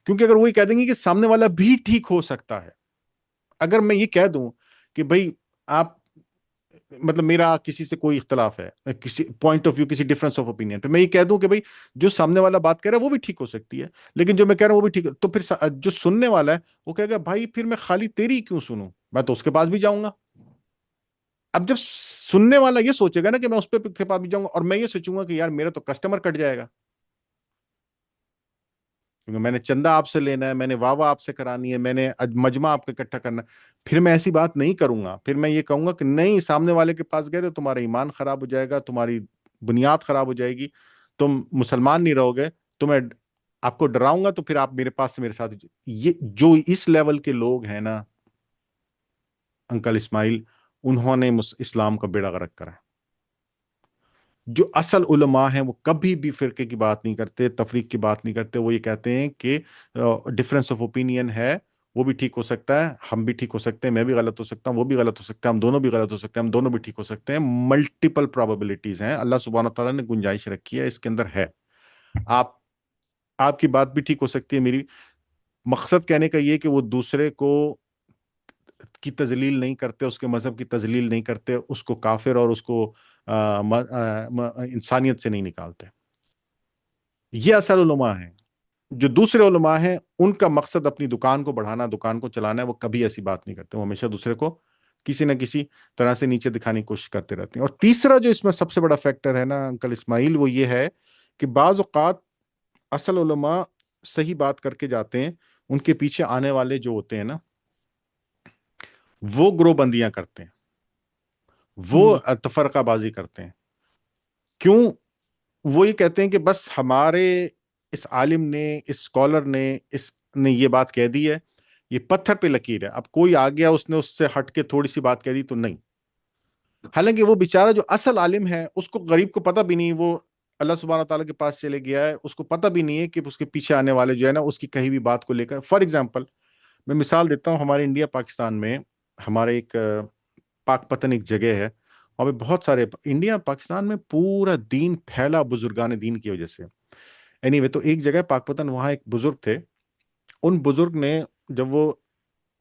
Speaker 1: کیونکہ اگر وہی کہہ دیں گے کہ سامنے والا بھی ٹھیک ہو سکتا ہے. اگر میں یہ کہہ دوں کہ بھائی آپ مطلب میرا کسی سے کوئی اختلاف ہے، کسی پوائنٹ آف ویو، کسی ڈفرنس آف اوپینین پہ، میں یہ کہہ دوں کہ بھائی جو سامنے والا بات کہہ رہا ہے وہ بھی ٹھیک ہو سکتی ہے، لیکن جو میں کہہ رہا ہوں وہ بھی ٹھیک ہے، تو پھر جو سننے والا ہے وہ کہے گا بھائی پھر میں خالی تیری کیوں سنوں، میں تو اس کے پاس بھی جاؤں گا. اب جب سننے والا یہ سوچے گا نا کہ میں اس پہ کے پاس بھی جاؤں گا، اور میں یہ سوچوں گا کہ یار میرا تو کسٹمر کٹ جائے گا، کیونکہ میں نے چندہ آپ سے لینا ہے، میں نے واہ آپ سے کرانی ہے، میں نے مجمع آپ کا اکٹھا کرنا ہے. پھر میں ایسی بات نہیں کروں گا. پھر میں یہ کہوں گا کہ نہیں، سامنے والے کے پاس گئے تو تمہارا ایمان خراب ہو جائے گا، تمہاری بنیاد خراب ہو جائے گی، تم مسلمان نہیں رہو گے، تمہیں آپ کو ڈراؤں گا تو پھر آپ میرے پاس سے میرے ساتھ یہ جو اس لیول کے لوگ ہیں نا انکل اسماعیل، انہوں نے اسلام کا بیڑا غرق کرا ہے۔ جو اصل علماء ہیں وہ کبھی بھی فرقے کی بات نہیں کرتے، تفریق کی بات نہیں کرتے، وہ یہ کہتے ہیں کہ ڈفرینس آف اوپینین ہے، وہ بھی ٹھیک ہو سکتا ہے، ہم بھی ٹھیک ہو سکتے ہیں، میں بھی غلط ہو سکتا ہوں، وہ بھی غلط ہو سکتا ہے، ہم دونوں بھی غلط ہو سکتے ہیں، ہم دونوں بھی ٹھیک ہو سکتے ہیں۔ ملٹیپل پرابیبلٹیز ہیں، اللہ سبحانہ تعالیٰ نے گنجائش رکھی ہے، اس کے اندر ہے۔ آپ آپ کی بات بھی ٹھیک ہو سکتی ہے، میری مقصد کہنے کا یہ کہ وہ دوسرے کو کی تذلیل نہیں کرتے، اس کے مذہب کی تذلیل نہیں کرتے، اس کو کافر اور اس کو انسانیت سے نہیں نکالتے۔ یہ اصل علماء ہیں۔ جو دوسرے علماء ہیں ان کا مقصد اپنی دکان کو بڑھانا، دکان کو چلانا ہے، وہ کبھی ایسی بات نہیں کرتے، وہ ہمیشہ دوسرے کو کسی نہ کسی طرح سے نیچے دکھانے کی کوشش کرتے رہتے ہیں۔ اور تیسرا جو اس میں سب سے بڑا فیکٹر ہے نا انکل اسماعیل، وہ یہ ہے کہ بعض اوقات اصل علماء صحیح بات کر کے جاتے ہیں، ان کے پیچھے آنے والے جو ہوتے ہیں نا وہ گروہ بندیاں کرتے ہیں، وہ تفرقہ بازی کرتے ہیں۔ کیوں؟ وہ یہ کہتے ہیں کہ بس ہمارے اس عالم نے، اس اسکالر نے، اس نے یہ بات کہہ دی ہے، یہ پتھر پہ لکیر ہے، اب کوئی آ گیا اس نے اس سے ہٹ کے تھوڑی سی بات کہہ دی تو نہیں۔ حالانکہ وہ بیچارہ جو اصل عالم ہے اس کو، غریب کو پتہ بھی نہیں، وہ اللہ سبحانہ تعالیٰ کے پاس چلے گیا ہے، اس کو پتہ بھی نہیں ہے کہ اس کے پیچھے آنے والے جو ہے نا اس کی کہی ہوئی بات کو لے کر، فار ایگزامپل میں مثال دیتا ہوں، ہمارے انڈیا پاکستان میں ہمارے ایک پاک پتن ایک جگہ ہے، وہاں پہ بہت سارے انڈیا پاکستان میں پورا دین پھیلا بزرگان دین کی وجہ سے۔ اینی تو ایک جگہ پاک پتن، وہاں ایک بزرگ تھے، ان بزرگ نے جب وہ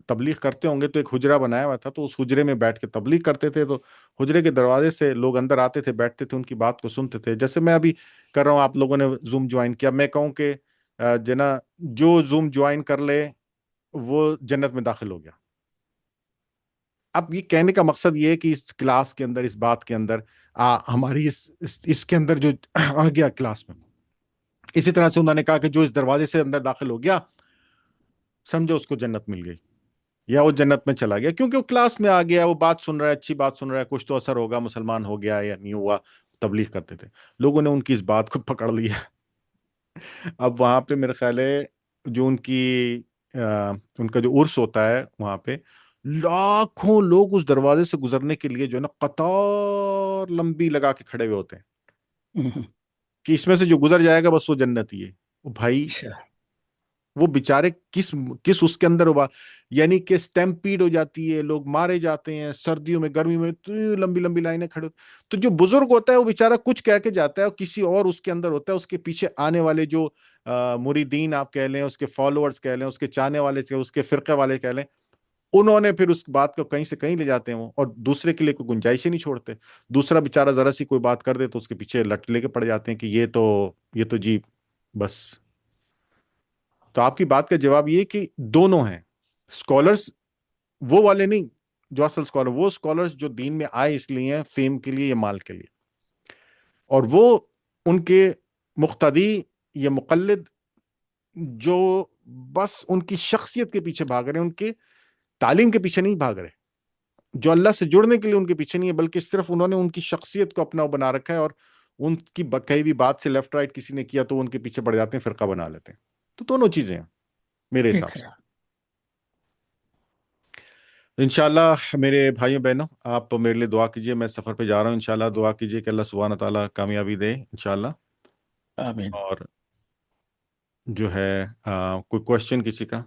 Speaker 1: تبلیغ کرتے ہوں گے تو ایک حجرہ بنایا ہوا تھا، تو اس حجرے میں بیٹھ کے تبلیغ کرتے تھے، تو حجرے کے دروازے سے لوگ اندر آتے تھے، بیٹھتے تھے، ان کی بات کو سنتے تھے۔ جیسے میں ابھی کر رہا ہوں، آپ لوگوں نے زوم جوائن کیا، میں کہوں کہ جنا جو زوم جوائن کر لے وہ جنت میں داخل ہو گیا۔ اب یہ کہنے کا مقصد یہ ہے کہ اس کلاس کے اندر، اس بات کے اندر ہماری اس کے اندر جو آ گیا کلاس میں، اسی طرح سے انہوں نے کہا کہ جو اس دروازے سے اندر داخل ہو گیا سمجھو اس کو جنت مل گئی، یا وہ جنت میں چلا گیا، کیونکہ وہ کلاس میں آ گیا، وہ بات سن رہا ہے، اچھی بات سن رہا ہے، کچھ تو اثر ہوگا، مسلمان ہو گیا یا نہیں ہوا۔ تبلیغ کرتے تھے، لوگوں نے ان کی اس بات کو پکڑ لیا۔ اب وہاں پہ میرے خیال ہے جو ان کا جو عرس ہوتا ہے وہاں پہ، لاکھوں لوگ اس دروازے سے گزرنے کے لیے جو ہے نا قطار لمبی لگا کے کھڑے ہوئے ہوتے ہیں کہ اس میں سے جو گزر جائے گا بس وہ جنتی ہے۔ وہ بھائی وہ بیچارے کس اس کے اندر ہوا، یعنی کہ سٹیمپیڈ ہو جاتی ہے، لوگ مارے جاتے ہیں سردیوں میں، گرمی میں لمبی لمبی لائنیں کھڑے، تو جو بزرگ ہوتا ہے وہ بیچارہ کچھ کہہ کے جاتا ہے، اور کسی اور اس کے اندر ہوتا ہے، اس کے پیچھے آنے والے جو مریدین آپ کہہ لیں، اس کے فالوورز کہہ لیں، اس کے چاہنے والے، اس کے فرقے والے کہہ لیں، انہوں نے پھر اس بات کو کہیں سے کہیں لے جاتے ہیں، اور دوسرے کے لیے کوئی گنجائش ہی نہیں چھوڑتے۔ دوسرا بیچارہ ذرا سی کوئی بات کر دے تو اس کے پیچھے لٹ لے کے پڑ جاتے ہیں کہ یہ تو جی بس۔ تو آپ کی بات کا جواب یہ کہ دونوں ہیں، اسکالرز وہ والے نہیں جو اصل اسکالر، وہ اسکالرز جو دین میں آئے اس لیے ہیں، فیم کے لیے یا مال کے لیے، اور وہ ان کے مقتدی یا مقلد جو بس ان کی شخصیت کے پیچھے بھاگ رہے ہیں، ان کے تعلیم کے پیچھے نہیں بھاگ رہے، جو اللہ سے جڑنے کے لیے ان کے پیچھے نہیں ہے، بلکہ صرف انہوں نے ان کی شخصیت کو اپنا بنا رکھا ہے، اور ان کی کہی ہوئی بات سے لیفٹ رائٹ کسی نے کیا تو ان کے پیچھے پڑ جاتے ہیں، فرقہ بنا لیتے ہیں۔ تو دونوں چیزیں ہیں میرے
Speaker 3: ٹھیک
Speaker 1: حساب
Speaker 3: ہے۔
Speaker 1: سے۔ انشاءاللہ میرے بھائیوں بہنوں، آپ میرے لیے دعا کیجئے، میں سفر پہ جا رہا ہوں، انشاءاللہ دعا کیجئے کہ اللہ سبحانہ تعالیٰ کامیابی دے انشاءاللہ۔
Speaker 3: آمین۔
Speaker 1: اور جو ہے کوئی کوشچن کسی کا؟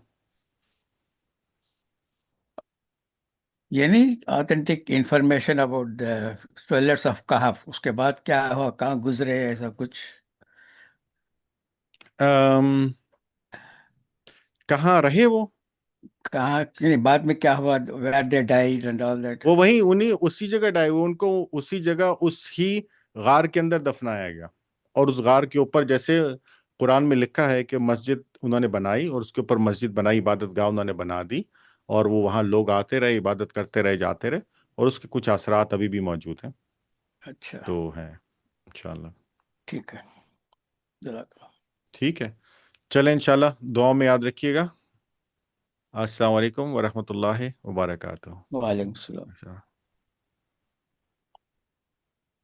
Speaker 3: یعنی authentic information about the dwellers of کہف، اس کے بعد کیا ہوا، کہاں گزرے، ایسا کچھ
Speaker 1: کہاں رہے وہ؟
Speaker 3: کہاں، یعنی بعد میں کیا ہوا، where they died and all that?
Speaker 1: وہ وہیں اسی جگہ ان کو اسی جگہ اس ہی غار کے اندر دفنایا گیا، اور اس غار کے اوپر جیسے قرآن میں لکھا ہے کہ مسجد انہوں نے بنائی، اور اس کے اوپر مسجد بنائی، عبادت گاہ انہوں نے بنا دی، اور وہ وہاں لوگ آتے رہے، عبادت کرتے رہے، جاتے رہے، اور اس کے کچھ اثرات ابھی بھی موجود ہیں،
Speaker 3: اچھا،
Speaker 1: تو ہیں انشاءاللہ۔
Speaker 3: ٹھیک ہے، جزاک اللہ۔
Speaker 1: ٹھیک ہے، چلیں انشاءاللہ دعاؤں میں یاد رکھیے گا۔ السلام علیکم ورحمۃ اللہ وبرکاتہ۔
Speaker 3: وعلیکم السلام۔
Speaker 1: اچھا۔